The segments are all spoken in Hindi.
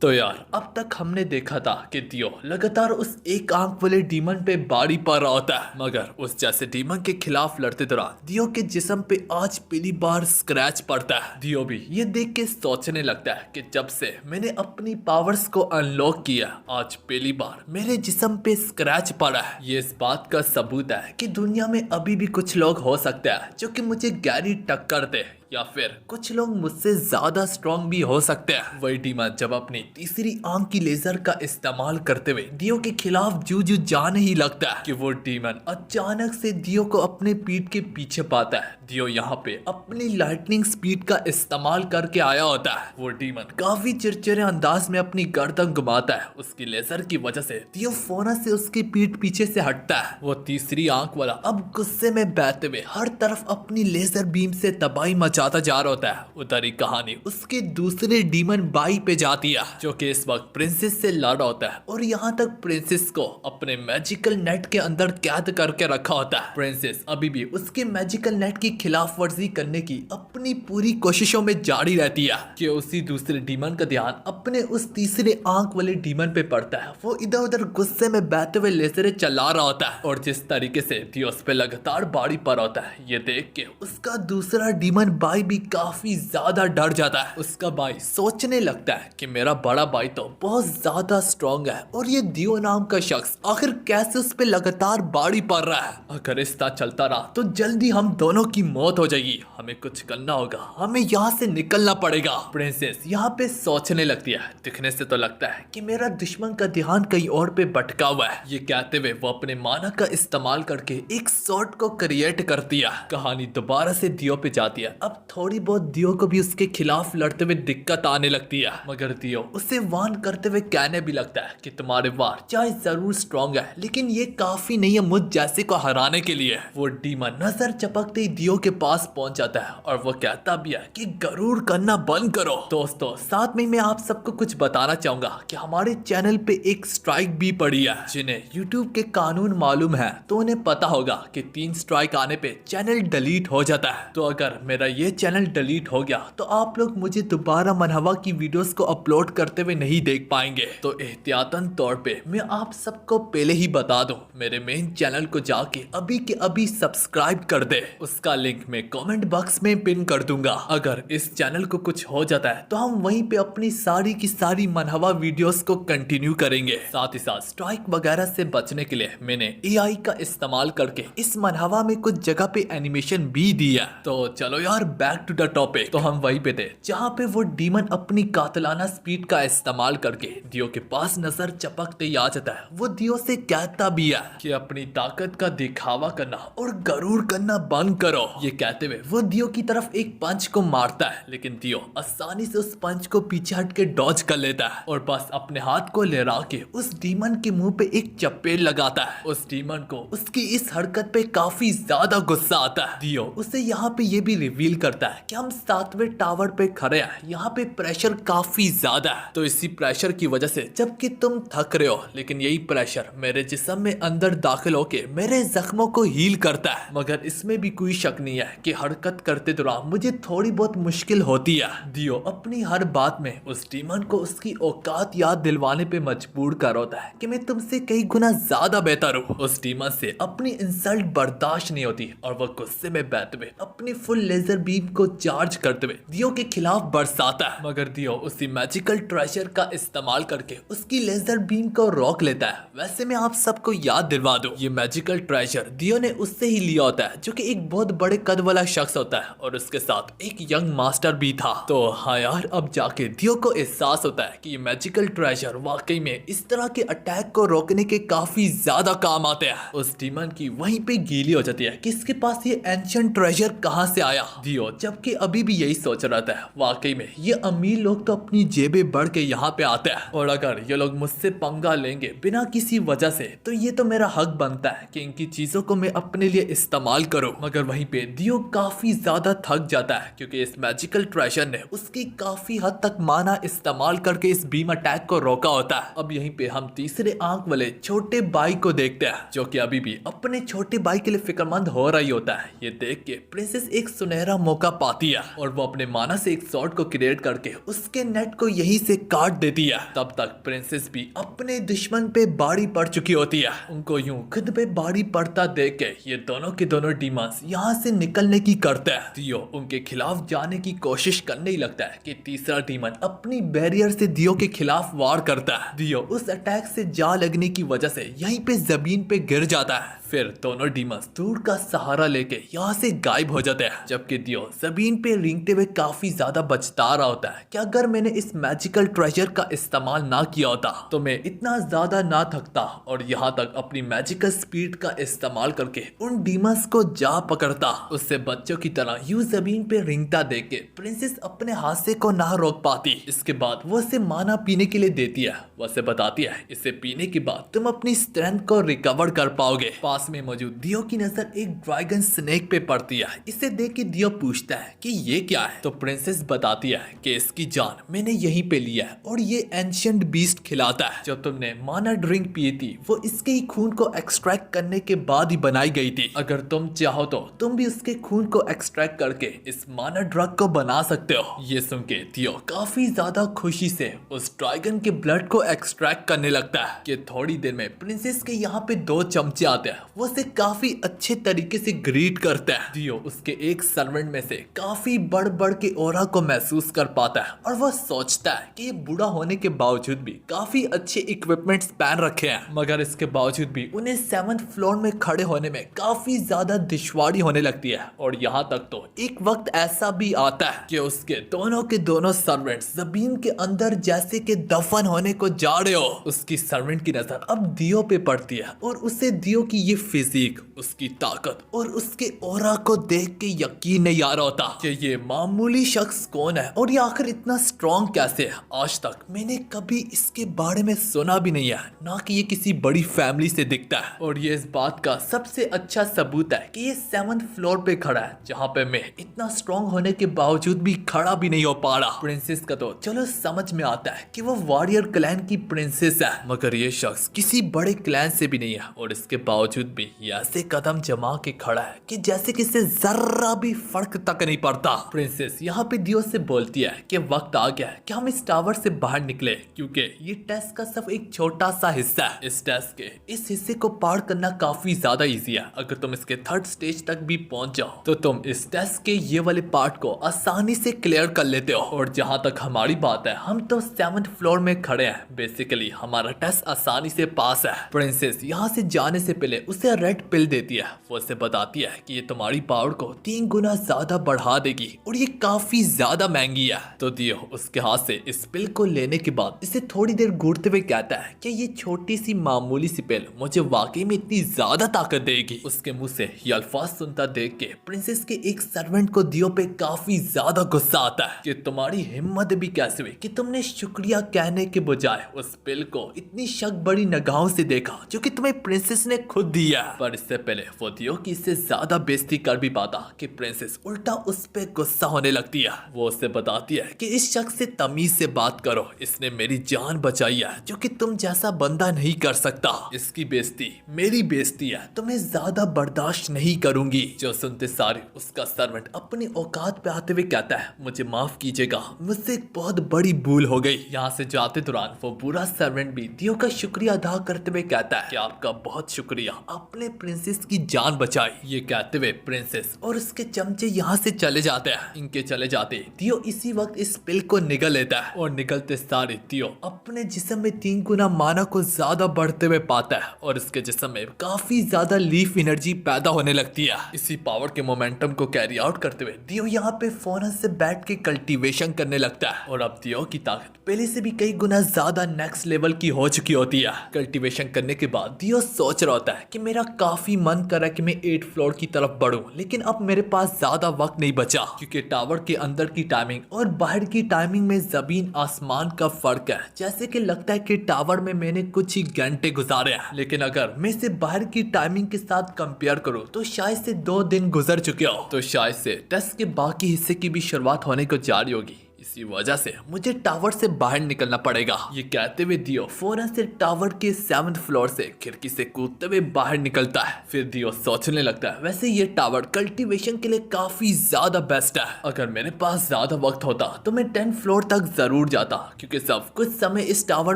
तो यार अब तक हमने देखा था कि दियो लगातार उस एक आंख वाले डीमन पे बाड़ी पा रहा होता है, मगर उस जैसे डीमन के खिलाफ लड़ते दौरान दियो के जिस्म पे आज पहली बार स्क्रैच पड़ता है। दियो भी ये देख के सोचने लगता है कि जब से मैंने अपनी पावर्स को अनलॉक किया, आज पहली बार मेरे जिस्म पे स्क्रैच पड़ा है। ये इस बात का सबूत है कि दुनिया में अभी भी कुछ लोग हो सकते हैं जो कि मुझे गहरी टक्कर दे, या फिर कुछ लोग मुझसे ज्यादा स्ट्रॉन्ग भी हो सकते हैं। वही डीमन जब अपनी तीसरी आंख की लेजर का इस्तेमाल करते हुए दियो के खिलाफ जूझ जाने ही लगता है कि वो डीमन अचानक से दियो को अपने पीठ के पीछे पाता है। दियो यहाँ पे अपनी लाइटनिंग स्पीड का इस्तेमाल करके आया होता है। वो डीमन काफी चिड़चिड़े अंदाज में अपनी गर्दन घुमाता है। उसकी लेजर की वजह से दियो फौरन से उसकी पीठ पीछे से हटता है। वो तीसरी आंख वाला अब गुस्से में बहते हुए हर तरफ अपनी लेजर बीम से तबाही मचाता जा रहा होता है। उधर ही कहानी उसके दूसरे डीमन बाई पे जाती है, जो कि इस वक्त प्रिंसेस से लड़ होता है और यहाँ तक प्रिंसेस को अपने मैजिकल नेट के अंदर कैद करके रखा होता है। प्रिंसेस अभी भी उसके मैजिकल नेट की खिलाफ वर्जी करने की अपनी पूरी कोशिशों में जारी रहती है कि उसी दूसरे डीमन का ध्यान अपने उस तीसरे आंख वाले डीमन पे पड़ता है। वो इधर उधर गुस्से में बहते हुए लेजरें चला रहा होता है और जिस तरीके से दियोस पे लगातार बाड़ी पर होता है, ये देख के उसका दूसरा डीमन भाई भी काफी ज्यादा डर जाता है। उसका भाई सोचने लगता है कि मेरा बड़ा भाई तो बहुत ज्यादा स्ट्रॉन्ग है और ये दियो नाम का शख्स आखिर कैसे उस पे लगातार बाड़ी पड़ रहा है। अगर रिश्ता चलता रहा तो जल्दी हम दोनों की मौत हो जाएगी। हमें कुछ करना होगा, हमें यहाँ से निकलना पड़ेगा। प्रिंसेस यहाँ पे सोचने लगती है। दिखने से तो लगता है कि मेरा दुश्मन का ध्यान कहीं और पे भटका हुआ है। ये कहते हुए वो अपने माना का इस्तेमाल करके एक शॉट को क्रिएट कर दिया। कहानी दोबारा से दियो पे जाती है। अब थोड़ी बहुत दियो को भी उसके खिलाफ लड़ते हुए दिक्कत आने लगती है, मगर दियो उसे वार्न करते हुए कहने भी लगता है कि तुम्हारे वार चाहे जरूर स्ट्रॉन्ग है, लेकिन ये काफी नहीं है मुझ जैसे को हराने के लिए। वो डीमन नजर चपकते ही दियो के पास पहुंच जाता है और वो कहता भी है कि गरूर करना बंद करो। दोस्तों साथ में मैं आप सबको कुछ बताना चाहूंगा कि हमारे चैनल पे एक स्ट्राइक भी पड़ी है। जिन्हें यूट्यूब के कानून मालूम है तो उन्हें पता होगा कि 3 स्ट्राइक आने पे चैनल डिलीट हो जाता है। तो अगर मेरा ये चैनल डिलीट हो गया तो आप लोग मुझे दोबारा मनहवा की वीडियोस को अपलोड करते हुए नहीं देख पाएंगे। तो एहतियातन तौर पे मैं आप सबको पहले ही बता दूं, मेरे मेन चैनल को जाके अभी के अभी सब्सक्राइब कर दे। उसका लिंक मैं कमेंट बॉक्स में पिन कर दूंगा। अगर इस चैनल को कुछ हो जाता है तो हम वहीं पे अपनी सारी की सारी मनहवा वीडियोस को कंटिन्यू करेंगे। साथ ही साथ स्ट्राइक वगैरह से बचने के लिए मैंने एआई का इस्तेमाल करके इस मनहवा में कुछ जगह पे एनिमेशन भी दिया। तो चलो यार बैक टू द टॉपिक। तो हम वहीं पे थे जहाँ पे वो डीमन अपनी कातलाना स्पीड का इस्तेमाल करके दियो के पास नजर चपकते ही आ जाता है। वो दियो से कहता भी है कि अपनी ताकत का दिखावा करना और गरूर करना बंद करो। ये कहते हुए वो दियो की तरफ एक पंच को मारता है, लेकिन दियो आसानी से उस पंच को पीछे हट के डॉज कर लेता है और बस अपने हाथ को लहरा के उस डीमन के मुंह पे एक चपेट लगाता है। उस डीमन को उसकी इस हरकत पे काफी ज्यादा गुस्सा आता है। दियो उसे यहाँ पे ये भी रिवील करता है कि हम 7वें टावर पे खड़े हैं, यहाँ पे प्रेशर काफी ज्यादा है। तो इसी प्रेशर की वजह से जबकि तुम थक रहे हो, लेकिन यही प्रेशर मेरे जिस्म में अंदर दाखिल होके मेरे जख्मों को हील करता है। मगर इसमें भी कोई शक नहीं है कि हरकत करते दौरान मुझे थोड़ी बहुत मुश्किल होती है। दियो अपनी हर बात में उस डीमन को उसकी औकात याद दिलवाने पे मजबूर कर होता है कि मैं तुमसे कई गुना ज्यादा बेहतर हूँ। उस डीमन से अपनी इंसल्ट बर्दाश्त नहीं होती और वह गुस्से में बहते हुए अपनी फुल लेजर बीम को चार्ज करते हुए दियो के खिलाफ बरसाता है। मगर दियो उसी मैजिकल ट्रेजर का इस्तेमाल करके उसकी लेजर बीम को रोक लेता है। वैसे मैं आप सबको याद दिलवा दूं, ये मैजिकल ट्रेजर दियो ने उससे ही लिया होता है जो कि एक बहुत बड़े कद वाला शख्स होता है और उसके साथ एक यंग मास्टर भी था। तो हाँ यार, अब जाके दियो को एहसास होता है कि ये मैजिकल ट्रेजर वाकई में इस तरह के अटैक को रोकने के काफी ज्यादा काम आते हैं। उस डीमन की वहीं पे गीली हो जाती है कि इसके पास ये एंशिएंट ट्रेजर कहां से आया। दियो जबकि अभी भी यही सोच रहा था, वाकई में ये अमीर लोग तो अपनी जेबें बढ़ के यहाँ पे आते हैं और अगर ये लोग मुझसे पंगा लेंगे बिना किसी वजह से तो ये तो मेरा हक बनता है कि इनकी चीजों को मैं अपने लिए इस्तेमाल करूं। मगर वहीं पे दियो काफी ज्यादा थक जाता है क्योंकि इस मैजिकल ट्रेजर ने उसकी काफी हद तक माना इस्तेमाल करके इस बीम अटैक को रोका होता है। अब यहीं पे हम तीसरे आंख वाले छोटे भाई को देखते हैं जो कि अभी भी अपने छोटे भाई के लिए फिक्रमंद हो रही होता है। ये देख के प्रिंसेस एक सुनहरा मौका पाती है और वो अपने माना से एक शॉट को क्रिएट करके उसके नेट को यहीं से काट देती है। तब तक प्रिंसेस भी अपने दुश्मन पे बाड़ी पड़ चुकी होती है। उनको यूं खुद पे बाड़ी पड़ता देख के ये दोनों के दोनों डीमंस यहाँ से निकलने की करते हैं। दियो उनके खिलाफ जाने की कोशिश करने ही लगता है कि तीसरा डीमन अपनी बैरियर से दियो के खिलाफ वार करता है। दियो उस अटैक से जा लगने की वजह से यहीं पे जमीन पे गिर जाता है। फिर दोनों डीमंस दूर का सहारा लेके यहाँ से गायब हो जाते हैं, जबकि दियो जमीन पे रेंगते हुए काफी ज्यादा बचता रहा होता है कि अगर मैंने इस मैजिकल ट्रेजर का इस्तेमाल ना किया होता तो मैं इतना ज्यादा ना थकता और यहाँ तक अपनी मैजिकल स्पीड का इस्तेमाल करके उन डीमंस को जा पकड़ता। उससे बच्चों की तरह यूं जमीन पे रेंगता देख के प्रिंसेस अपने हादसे को ना रोक पाती। इसके बाद वो उसे माना पीने के लिए देती है। वो उसे बताती है इसे पीने के बाद तुम अपनी स्ट्रेंथ को रिकवर कर पाओगे। पास में मौजूद दियो की नजर एक ड्रैगन स्नेक पे पड़ती है। इसे देख के दियो पूछता है कि ये क्या है, तो प्रिंसेस बताती है कि इसकी जान मैंने यहीं पे लिया है और ये एंशिएंट बीस्ट खिलाता है। जो तुमने माना ड्रिंक पी थी वो इसके ही खून को एक्सट्रैक्ट करने के बाद ही बनाई गई थी। अगर तुम चाहो तो तुम भी उसके खून को एक्सट्रैक्ट करके इस माना ड्रग को बना सकते हो। ये सुन के दियो काफी ज्यादा खुशी से उस ड्रैगन के ब्लड को एक्सट्रैक्ट करने लगता है कि थोड़ी देर में प्रिंसेस के यहाँ पे 2 चमचे आते हैं। वो उसे काफी अच्छे तरीके से ग्रीट करता है। दियो उसके एक सर्वेंट में से काफी बढ़ के ऑरा को महसूस कर पाता है और वो सोचता है कि ये बूढ़ा होने के बावजूद भी काफी अच्छे इक्विपमेंट्स पहन रखे हैं, मगर इसके बावजूद भी उन्हें 7th फ्लोर में खड़े होने में काफी ज्यादा दुश्वारी होने लगती है। और यहाँ तक तो एक वक्त ऐसा भी आता है कि उसके दोनों के दोनों सर्वेंट्स जमीन के अंदर जैसे कि दफन होने को जा रहे हो। उसकी सर्वेंट की नजर अब दियो पे पड़ती है और उसे दियो की ये फिजिक, उसकी ताकत और उसके ऑरा को देख के यकीन नहीं आ रहा होता कि ये मामूली शख्स कौन है और ये आखिर इतना स्ट्रॉन्ग कैसे है। आज तक मैंने कभी इसके बारे में सुना भी नहीं है, ना कि ये किसी बड़ी फैमिली से दिखता है। और ये इस बात का सबसे अच्छा सबूत है कि ये 7th फ्लोर पे खड़ा है, जहाँ पे मैं इतना स्ट्रॉन्ग होने के बावजूद भी खड़ा भी नहीं हो पा रहा। प्रिंसेस का तो चलो समझ में आता है कि वो वॉरियर क्लैन की प्रिंसेस है, मगर ये शख्स किसी बड़े क्लैन से भी नहीं है और इसके बावजूद भी ये ऐसे कदम जमा के खड़ा है कि जैसे कि इससे जर्रा भी फर्क तक नहीं पड़ता। प्रिंसेस यहाँ पे दियो से बोलती है कि वक्त आ गया है कि हम इस टावर से बाहर निकले, क्योंकि ये टेस्ट का सिर्फ एक छोटा सा हिस्सा है। इस टेस्ट के इस हिस्से को पार करना काफी ज्यादा इजी है। अगर तुम इसके 3rd स्टेज तक भी पहुंच जाओ तो तुम इस टेस्ट के ये वाले पार्ट को आसानी से क्लियर कर लेते हो। और जहां तक हमारी बात है, हम तो 7th फ्लोर में खड़े हैं। बेसिकली हमारा टेस्ट आसानी से पास है। प्रिंसेस यहाँ से जाने से पहले उसे रेड पिल देती है। वो उसे बताती है कि ये तुम्हारी पावर को 3 गुना ज्यादा बढ़ा देगी और ये काफी ज्यादा महंगी है। तो दियो उसके हाथ से इस पिल को लेने के बाद इसे थोड़ी देर घूरते हुए कहता है कि ये छोटी सी मामूली सी पिल मुझे वाकई में इतनी ज्यादा ताकत देगी। उसके मुंह से ये अल्फाज सुनता देख के प्रिंसेस के एक सर्वेंट को दियो पे काफी ज्यादा गुस्सा आता है कि तुम्हारी हिम्मत भी कैसे हुई कि तुमने शुक्रिया कहने के बजाय उस पिल को इतनी शक बड़ी निगाहों से देखा जो कि तुम्हें प्रिंसेस ने खुद दिया। पर इससे पहले वो दियो की इससे ज्यादा बेइज्जती कर भी पाता कि प्रिंसेस उल्टा उस पे गुस्सा होने लगती है। वो उससे बताती है कि इस शख्स से तमीज से बात करो, इसने मेरी जान बचाई है जो कि तुम जैसा बंदा नहीं कर सकता। इसकी बेइज्जती मेरी बेइज्जती है तो मैं ज्यादा बर्दाश्त नहीं करूंगी। जो सुनते सारे उसका सर्वेंट अपनी औकात पे आते हुए कहता है मुझे माफ कीजिएगा, मुझसे एक बहुत बड़ी भूल हो गई। यहाँ से जाते दौरान वो बुरा सर्वेंट भी दियो का शुक्रिया अदा करते हुए कहता है कि आपका बहुत शुक्रिया, आपने प्रिंसेस की जान बचाई। ये कहते हुए प्रिंसेस और उसके चमचे यहाँ से चले जाते हैं। इनके चले जाते दियो इसी वक्त इस पिल को निगल लेता है और निगलते सारे दियो अपने जिस्म में 3 गुना माना को ज्यादा बढ़ते हुए पाता है और इसके जिस्म में काफी ज्यादा लीफ एनर्जी पैदा होने लगती है। इसी पावर के मोमेंटम को कैरी आउट करते हुए दियो यहाँ पे फौरन से बैठ के कल्टीवेशन करने लगता है और अब दियो की ताकत पहले से भी कई गुना ज्यादा नेक्स्ट लेवल की हो चुकी होती है। कल्टीवेशन करने के बाद दियो सोच रहा होता है कि मेरा काफी मन कर रहा है कि मैं 8th फ्लोर की तरफ बढ़ूं, लेकिन अब मेरे पास ज्यादा वक्त नहीं बचा क्योंकि टावर के अंदर की टाइमिंग और बाहर की टाइमिंग में जमीन आसमान का फर्क है। जैसे कि लगता है कि टावर में मैंने कुछ ही घंटे गुजारे हैं, लेकिन अगर मैं इसे बाहर की टाइमिंग के साथ कंपेयर करूं तो शायद से 2 दिन गुजर चुके हो। तो शायद से टेस्ट के बाकी हिस्से की भी शुरुआत होने को जा रही होगी। इसी वजह से मुझे टावर से बाहर निकलना पड़ेगा। ये कहते हुए दियो फौरन से टावर के 7th फ्लोर से खिड़की से कूदते हुए बाहर निकलता है। फिर दियो सोचने लगता है वैसे ये टावर कल्टीवेशन के लिए काफी ज्यादा बेस्ट है। अगर मेरे पास ज्यादा वक्त होता तो मैं 10th फ्लोर तक जरूर जाता, क्योंकि सब कुछ समय इस टावर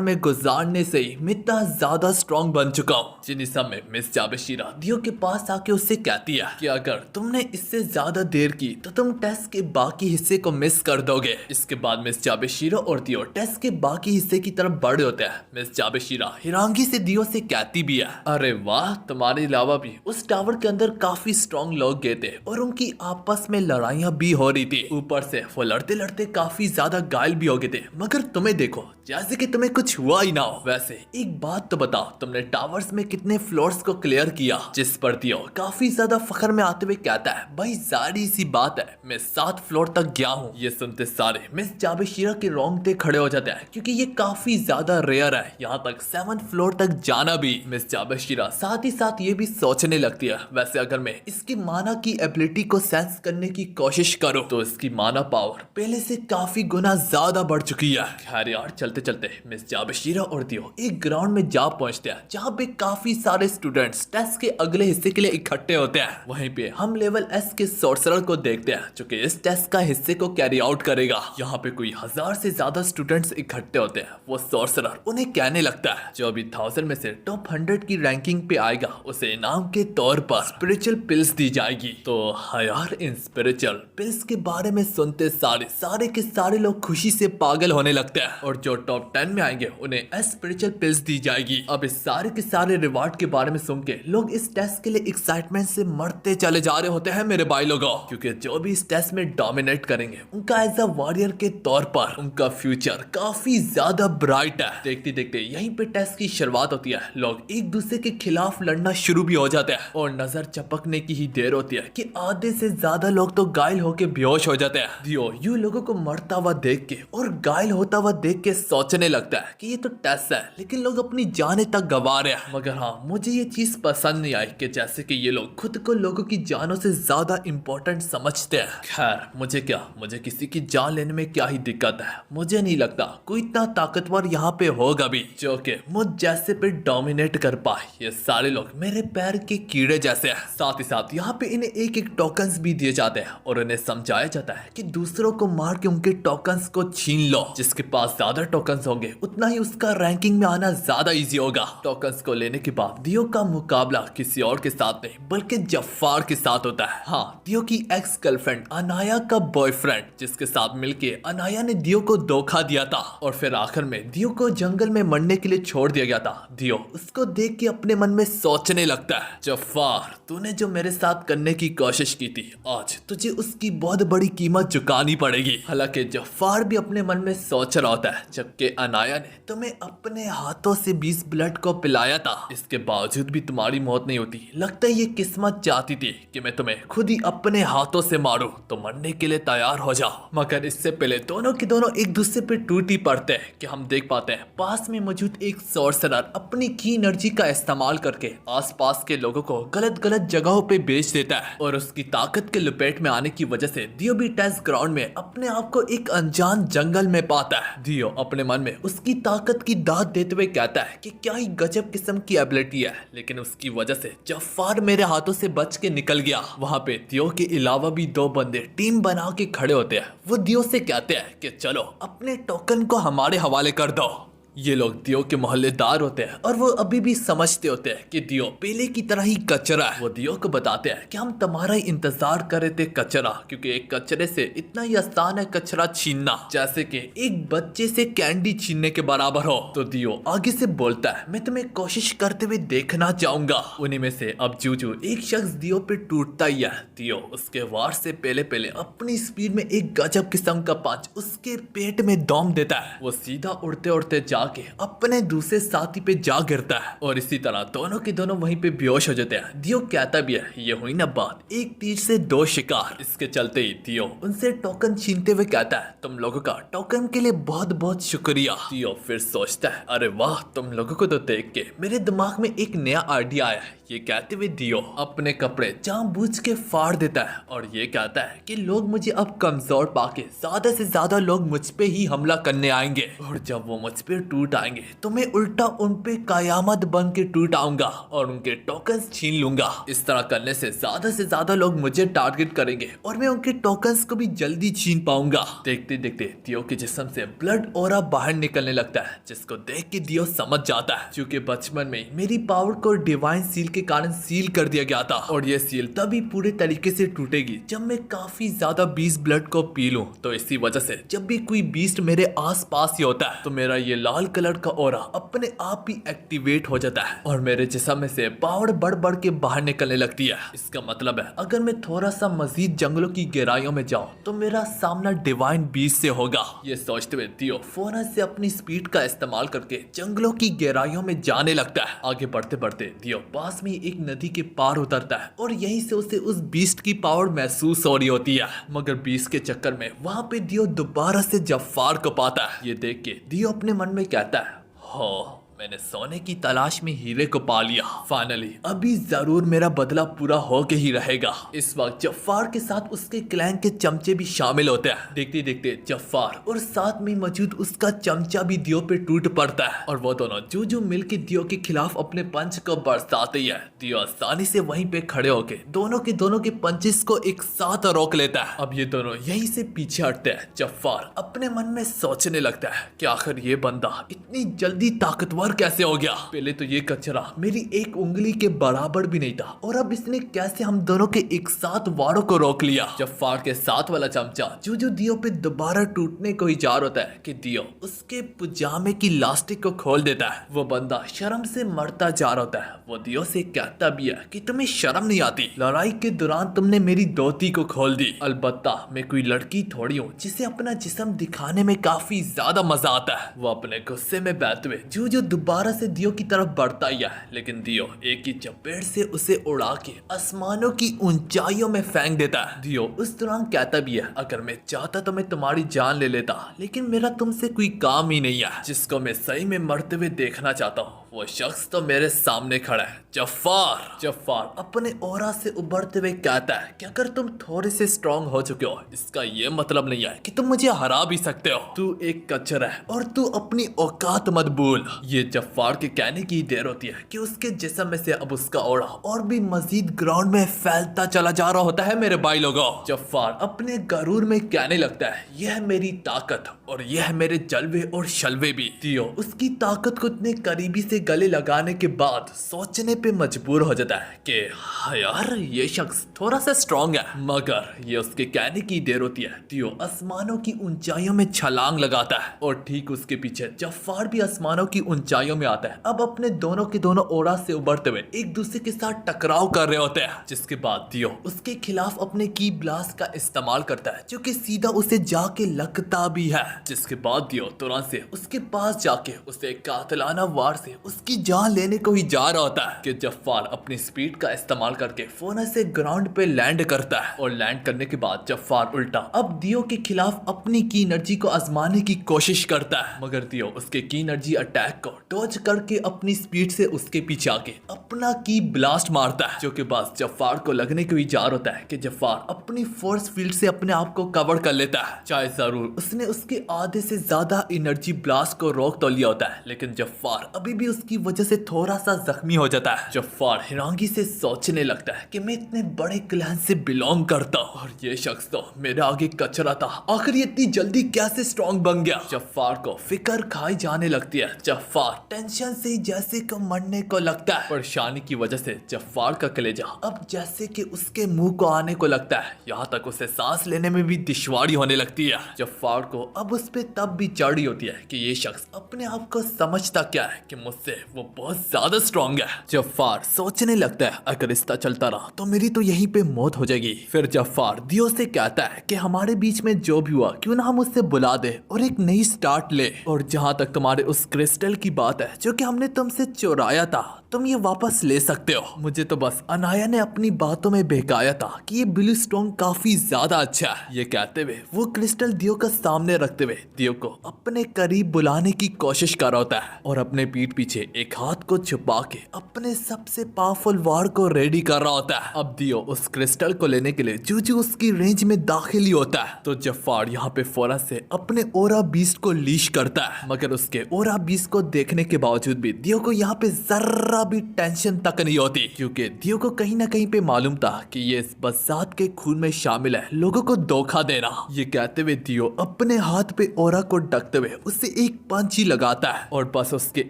में गुजारने से ही मैं इतना ज्यादा स्ट्रॉन्ग बन चुका हूँ। जिन्हीं समय मिस जाबेशिरा दियो के पास आके उससे कहती है कि अगर तुमने इससे ज्यादा देर की तो तुम टेस्ट के बाकी हिस्से को मिस कर दोगे। इसके बाद मिस जाबेशिरा और दियो टेस्ट के बाकी हिस्से की तरफ बढ़ होते हैं। मिस जाबेशिरा हिरांगी से दियो से कहती भी है, अरे वाह, तुम्हारे अलावा भी उस टावर के अंदर काफी स्ट्रॉन्ग लोग गए थे और उनकी आपस में लड़ाइयां भी हो रही थी। ऊपर से वो लड़ते लड़ते काफी ज्यादा घायल भी हो गए थे, मगर तुम्हें देखो जैसे कि तुम्हें कुछ हुआ ही ना हो। वैसे एक बात तो बताओ, तुमने टावर्स में कितने फ्लोर्स को क्लियर किया? जिस पर दियो काफी ज्यादा फखर में आते हुए कहता है, भाई जारी सी बात है, मैं 7 फ्लोर तक गया हूँ। ये सुनते सारे मिस जाबेशिरा के रोंगटे खड़े हो जाते हैं, क्योंकि ये काफी ज्यादा रेयर है, यहाँ तक 7th फ्लोर तक जाना भी। मिस जाबेशिरा साथ ही साथ ये भी सोचने लगती है, वैसे अगर मैं इसकी माना की एबिलिटी को सेंस करने की कोशिश करूँ तो इसकी माना पावर पहले से काफी गुना ज्यादा बढ़ चुकी है। खैर यार, चलते चलते मिस जाबेशिरा और दियो एक ग्राउंड में जा पहुंचते हैं, जहाँ पे काफी सारे स्टूडेंट्स टेस्ट के अगले हिस्से के लिए इकट्ठे होते हैं। वहीं पे हम लेवल एस के सोर्सरर को देखते हैं, जो कि इस टेस्ट का हिस्से को कैरी आउट करेगा। यहाँ पे कोई 1000 से ज्यादा स्टूडेंट्स इकट्ठे होते हैं। वो सोर्सरर उन्हें कहने लगता है, जो अभी 1000 में से टॉप 100 की रैंकिंग पे आएगा उसे इनाम के तौर पर स्पिरिचुअल पिल्स दी जाएगी। तो हाँ यार, इन स्पिरिचुअल पिल्स के बारे में सुनते सारे के सारे लोग खुशी से पागल होने लगते हैं, और जो टॉप 10 में आएंगे उन्हें स्पिरिचुअल पिल्स दी जाएगी। अब इस सारे के सारे रिवार्ड के बारे में सुन के लोग इस टेस्ट के लिए एक्साइटमेंट से मरते चले जा रहे होते हैं मेरे भाई लोगों, क्योंकि जो भी इस टेस्ट में डोमिनेट करेंगे उनका एज अ वॉरियर के तौर पर उनका फ्यूचर काफी ज्यादा ब्राइट है। देखते देखते यहीं पे टेस्ट की शुरुआत होती है। लोग एक दूसरे के खिलाफ लड़ना शुरू भी हो जाते हैं, और नजर चपकने की ही देर होती है कि आधे से ज्यादा लोग तो घायल होके बेहोश हो जाते हैं। दियो यू लोगों को मरता हुआ देख के और घायल होता हुआ देख के सोचने लगता है कि ये तो टेस्ट है, लेकिन लोग अपनी जानें तक गंवा रहे हैं। मगर हाँ, मुझे ये चीज पसंद नहीं आई कि जैसे कि ये लोग खुद को लोगों की जानों से ज्यादा इंपॉर्टेंट समझते हैं। खैर मुझे किसी की जान लेने में क्या ही दिक्कत है। मुझे नहीं लगता कोई इतना ताकतवर यहाँ पे होगा भी जो कि मुझ जैसे पे डोमिनेट कर पाए। ये सारे लोग मेरे पैर के कीड़े जैसे हैं। साथ ही साथ यहाँ पे इन्हें एक एक टोकन्स भी दिए जाते हैं, और इन्हें समझाया जाता है कि दूसरों को मार के उनके टोकन्स को छीन लो। जिसके पास ज्यादा टोकन्स होंगे उतना ही उसका रैंकिंग में आना ज्यादा इजी होगा। टोकन्स को लेने के बाद दियो का मुकाबला किसी और के साथ नहीं बल्कि जफ्फार के साथ होता है। हाँ, दियो की एक्स गर्लफ्रेंड अनाया का बॉयफ्रेंड, जिसके साथ मिलके अनाया ने दियो को धोखा दिया था, और फिर आखिर में दियो को जंगल में मरने के लिए छोड़ दिया गया था। दियो उसको देख के अपने मन में सोचने लगता है, जफ्फार तूने जो मेरे साथ करने की कोशिश की थी, आज तुझे उसकी बहुत बड़ी कीमत चुकानी पड़ेगी। हालांकि जफ्फार भी अपने मन में सोच रहा होता है, जबकि अनाया ने तुम्हें अपने हाथों से 20 ब्लड को पिलाया था, इसके बावजूद भी तुम्हारी मौत नहीं होती। लगता है ये किस्मत चाहती थी कि मैं तुम्हें खुद ही अपने हाथों से मारूं, तो मरने के लिए तैयार हो जाओ। मगर इससे पहले दोनों के दोनों एक दूसरे पे टूट ही पड़ते हैं कि हम देख पाते हैं पास में मौजूद एक सोर्सरर अपनी की एनर्जी का इस्तेमाल करके आसपास के लोगों को गलत गलत जगहों पे बेच देता है, और उसकी ताकत के लपेट में आने की वजह से दियो भी टेस्ट ग्राउंड में अपने आप को एक अनजान जंगल में पाता है। दियो अपने मन में उसकी ताकत की दाद देते हुए कहता है कि क्या ही गजब किस्म की एबिलिटी है, लेकिन उसकी वजह से जफ्फार मेरे हाथों से बच के निकल गया। वहाँ पे दियो के अलावा भी 2 बंदे टीम बना के खड़े होते हैं। वो दियो से कहते हैं कि चलो अपने टोकन को हमारे हवाले कर दो। ये लोग दियो के मोहल्लेदार होते हैं, और वो अभी भी समझते होते हैं कि दियो पहले की तरह ही कचरा है। वो दियो को बताते हैं कि हम तुम्हारा ही इंतजार कर रहे थे कचरा, क्योंकि एक कचरे से इतना ही आसान है कचरा छीनना, जैसे कि एक बच्चे से कैंडी छीनने के बराबर हो। तो दियो आगे से बोलता है, मैं तुम्हें कोशिश करते हुए देखना चाहूंगा। उन्हीं में से अब जूजू एक शख्स दियो पे टूटता ही है। दियो उसके वार से पहले अपनी स्पीड में एक गजब किस्म का पंच उसके पेट में दम देता है। वो सीधा उड़ते उड़ते जा आके अपने दूसरे साथी पे जा गिरता है और इसी तरह दोनों के दोनों वहीं पे बेहोश हो जाते हैं। दियो कहता भी है ये हुई ना बात, एक तीर से दो शिकार। इसके चलते ही दियो उनसे टोकन छीनते हुए कहता है तुम लोगों का टोकन के लिए बहुत बहुत शुक्रिया। दियो फिर सोचता है अरे वाह, तुम लोगों को तो देख के मेरे दिमाग में एक नया आइडिया आया है। ये कहते हुए दियो अपने कपड़े जानबूझ के फाड़ देता है और ये कहता है कि लोग मुझे अब कमजोर पाके ज्यादा से ज्यादा लोग मुझ पे ही हमला करने आएंगे और जब वो मुझ पे टूट आएंगे तो मैं उल्टा उन पे कयामत बन के टूट आऊंगा और उनके टोकन्स छीन लूंगा। इस तरह करने से ज्यादा लोग मुझे टारगेट करेंगे और मैं उनके टोकन्स को भी जल्दी छीन पाऊंगा। देखते देखते दियो के जिस्म से ब्लड ऑरा बाहर निकलने लगता है, जिसको देख के दियो समझ जाता है क्योंकि बचपन में मेरी पावर को डिवाइन सील के कारण सील कर दिया गया था और ये सील तभी पूरे तरीके से टूटेगी जब मैं काफी ज्यादा बीस्ट ब्लड को पी लूं। तो इसी वजह से जब भी कोई बीस्ट मेरे आस पास ही होता है तो मेरा ये लाल कलर का ऑरा अपने आप ही एक्टिवेट हो जाता है और मेरे जिस्म में से पावर बढ़ बढ़ के बाहर निकलने लगती है। इसका मतलब है अगर मैं थोड़ा सा मजीद जंगलों की गहराइयों में जाऊं तो मेरा सामना डिवाइन बीस्ट से होगा। ये सोचते हुए दियो फौरन से अपनी स्पीड का इस्तेमाल करके जंगलों की गहराइयों में जाने लगता है। आगे बढ़ते बढ़ते दियो पास में एक नदी के पार उतरता है और यहीं से उसे उस बीस्ट की पावर महसूस हो रही होती है। मगर बीस्ट के चक्कर में वहां पे दियो दोबारा से जफ्फार को पाता है। ये देख के दियो अपने मन में कहता है हो, मैंने सोने की तलाश में हीरे को पा लिया। फाइनली अभी जरूर मेरा बदला पूरा होके ही रहेगा। इस वक्त जफ्फार के साथ उसके क्लैन के चमचे भी शामिल होते हैं। देखते देखते जफ्फार और साथ में मौजूद उसका चमचा भी दियो पे टूट पड़ता है और वो दोनों जो मिलकर दियो के खिलाफ अपने पंच को बरसाते ही है। दियो आसानी से वहीं पे खड़े होके दोनों के पंचेस को एक साथ रोक लेता है। अब ये दोनों यहीं से पीछे हटते हैं। जफ्फार अपने मन में सोचने लगता है कि आखिर ये बंदा इतनी जल्दी ताकतवर कैसे हो गया। पहले तो ये कचरा मेरी एक उंगली के बराबर भी नहीं था और अब इसने कैसे हम दोनों के एक साथ वारों को रोक लिया। जफ्फार के साथ वाला चमचा जो दियो पे दोबारा टूटने को ही जा होता है कि दियो उसके पजामे की लास्टिक को खोल देता है। वो बंदा शर्म से मरता जा रहा होता है। वो दियो से कहता भी है कि तुम्हें शर्म नहीं आती, लड़ाई के दौरान तुमने मेरी धोती को खोल दी। अलबत्ता मैं कोई लड़की थोड़ी हूँ जिसे अपना जिस्म दिखाने में काफी ज्यादा मजा आता है। वो अपने गुस्से में बहते हुए जो दोबारा से दियो की तरफ बढ़ता ही है, लेकिन दियो एक ही चपेट से उसे उड़ा के आसमानों की ऊंचाइयों में फेंक देता है। दियो उस दौरान कहता भी है अगर मैं चाहता तो मैं तुम्हारी जान ले लेता, लेकिन मेरा तुमसे कोई काम ही नहीं है। जिसको मैं सही में मरते हुए देखना चाहता हूँ वो शख्स तो मेरे सामने खड़ा है, जफ्फार अपने ओरा से उभरते हुए कहता है कि अगर तुम थोड़े से स्ट्रांग हो चुके हो इसका ये मतलब नहीं है कि तुम मुझे हरा भी सकते हो। तू एक कचरा है और तू अपनी औकात मत भूल। ये जफ्फार के कहने की देर होती है कि उसके जिस्म में से अब उसका ओरा और भी मजीद ग्राउंड में फैलता चला जा रहा होता है। मेरे भाई लोगों, जफ्फार अपने गरूर में कहने लगता है यह मेरी ताकत और यह मेरे जलवे और शलवे भी। दियो उसकी ताकत को इतने करीबी से गले लगाने के बाद सोचने पे मजबूर हो जाता है कि हाँ यार ये शख्स थोड़ा सा स्ट्रांग है। मगर ये उसके कहने की देर होती है। दियो आसमानों की ऊंचाइयों में छलांग लगाता है और ठीक उसके पीछे जफ्फार भी आसमानों की ऊंचाइयों में आता है। अब अपने दोनों के दोनों ओरा से उभरते हुए एक दूसरे के साथ टकराव कर रहे होते हैं, जिसके बाद दियो उसके खिलाफ अपने की ब्लास्ट का इस्तेमाल करता है जो कि सीधा उसे जाके लगता भी है। जिसके बाद दियो तुरंत से उसके पास जाके उसे कातिलाना वार से उसकी जान लेने को ही जा रहा होता है कि जफ्फार अपनी स्पीड का इस्तेमाल करके फोन से ग्राउंड पे लैंड करता है और लैंड करने के बाद जफ्फार उल्टा अब दियो के खिलाफ अपनी की एनर्जी को आजमाने की कोशिश करता है। मगर दियो उसके की एनर्जी अटैक को डॉज करके अपनी स्पीड से उसके पीछे आके अपना की ब्लास्ट मारता है, जो कि बस जफ्फार को लगने को ही जा होता है कि जफ्फार अपनी फोर्स फील्ड से अपने आप को कवर कर लेता है। चाहे जरूर उसने उसके आधे से ज्यादा एनर्जी ब्लास्ट को रोक तो लिया होता है, लेकिन जफ्फार अभी भी उसकी वजह से थोड़ा सा जख्मी हो जाता है। जफ्फार हैरानगी से सोचने लगता है कि मैं इतने बड़े क्लैन से बिलोंग करता हूँ और ये शख्स तो मेरे आगे कचरा था, आखिर ये इतनी जल्दी कैसे स्ट्रॉन्ग बन गया। जफ्फार को फिक्र खाई जाने लगती है। जफ्फार टेंशन से जैसे को मरने को लगता है। परेशानी की वजह से जफ्फार का कलेजा अब जैसे कि उसके मुंह को आने को लगता है, यहाँ तक उसे सांस लेने में भी दुश्वारी होने लगती है। जफ्फार को अब उस पे तब भी चढ़ी होती है कि ये शख्स अपने आप को समझता क्या है कि मुझसे उससे वो बहुत ज्यादा स्ट्रांग है। जफ्फार सोचने लगता है अगर रिश्ता चलता रहा तो मेरी तो यहीं पे मौत हो जाएगी। फिर जफ्फार दियो से कहता है कि हमारे बीच में जो भी हुआ क्यों ना हम उससे बुला दे और एक नई स्टार्ट ले। और जहाँ तक तुम्हारे उस क्रिस्टल की बात है जो कि हमने तुमसे चुराया था, तुम ये वापस ले सकते हो। मुझे तो बस अनाया ने अपनी बातों में बहकाया था कि ये ब्लू स्टोन काफी ज्यादा अच्छा है। ये कहते हुए वो क्रिस्टल दियो का सामने रखते हुए दियो को अपने करीब बुलाने की कोशिश कर रहा होता है और अपने पीठ पीछे एक हाथ को छुपा के अपने सबसे पावरफुल वार को रेडी कर रहा होता है। अब दियो उस क्रिस्टल को लेने के लिए जूजू उसकी रेंज में दाखिल ही होता है तो जफ्फार यहाँ पे फौरन से अपने ओरा बीस्ट को लीश करता है, मगर उसके ओरा बीस्ट को देखने के बावजूद भी दियो को यहाँ पे जर्रा भी टेंशन तक नहीं होती, क्योंकि दियो को कहीं ना कहीं पे मालूम था कि ये इस बसात के खून में शामिल है लोगों को धोखा देना। ये कहते हुए दियो अपने हाथ पे ओरा को ढकते हुए उसे एक पंच ही लगाता है और बस उसके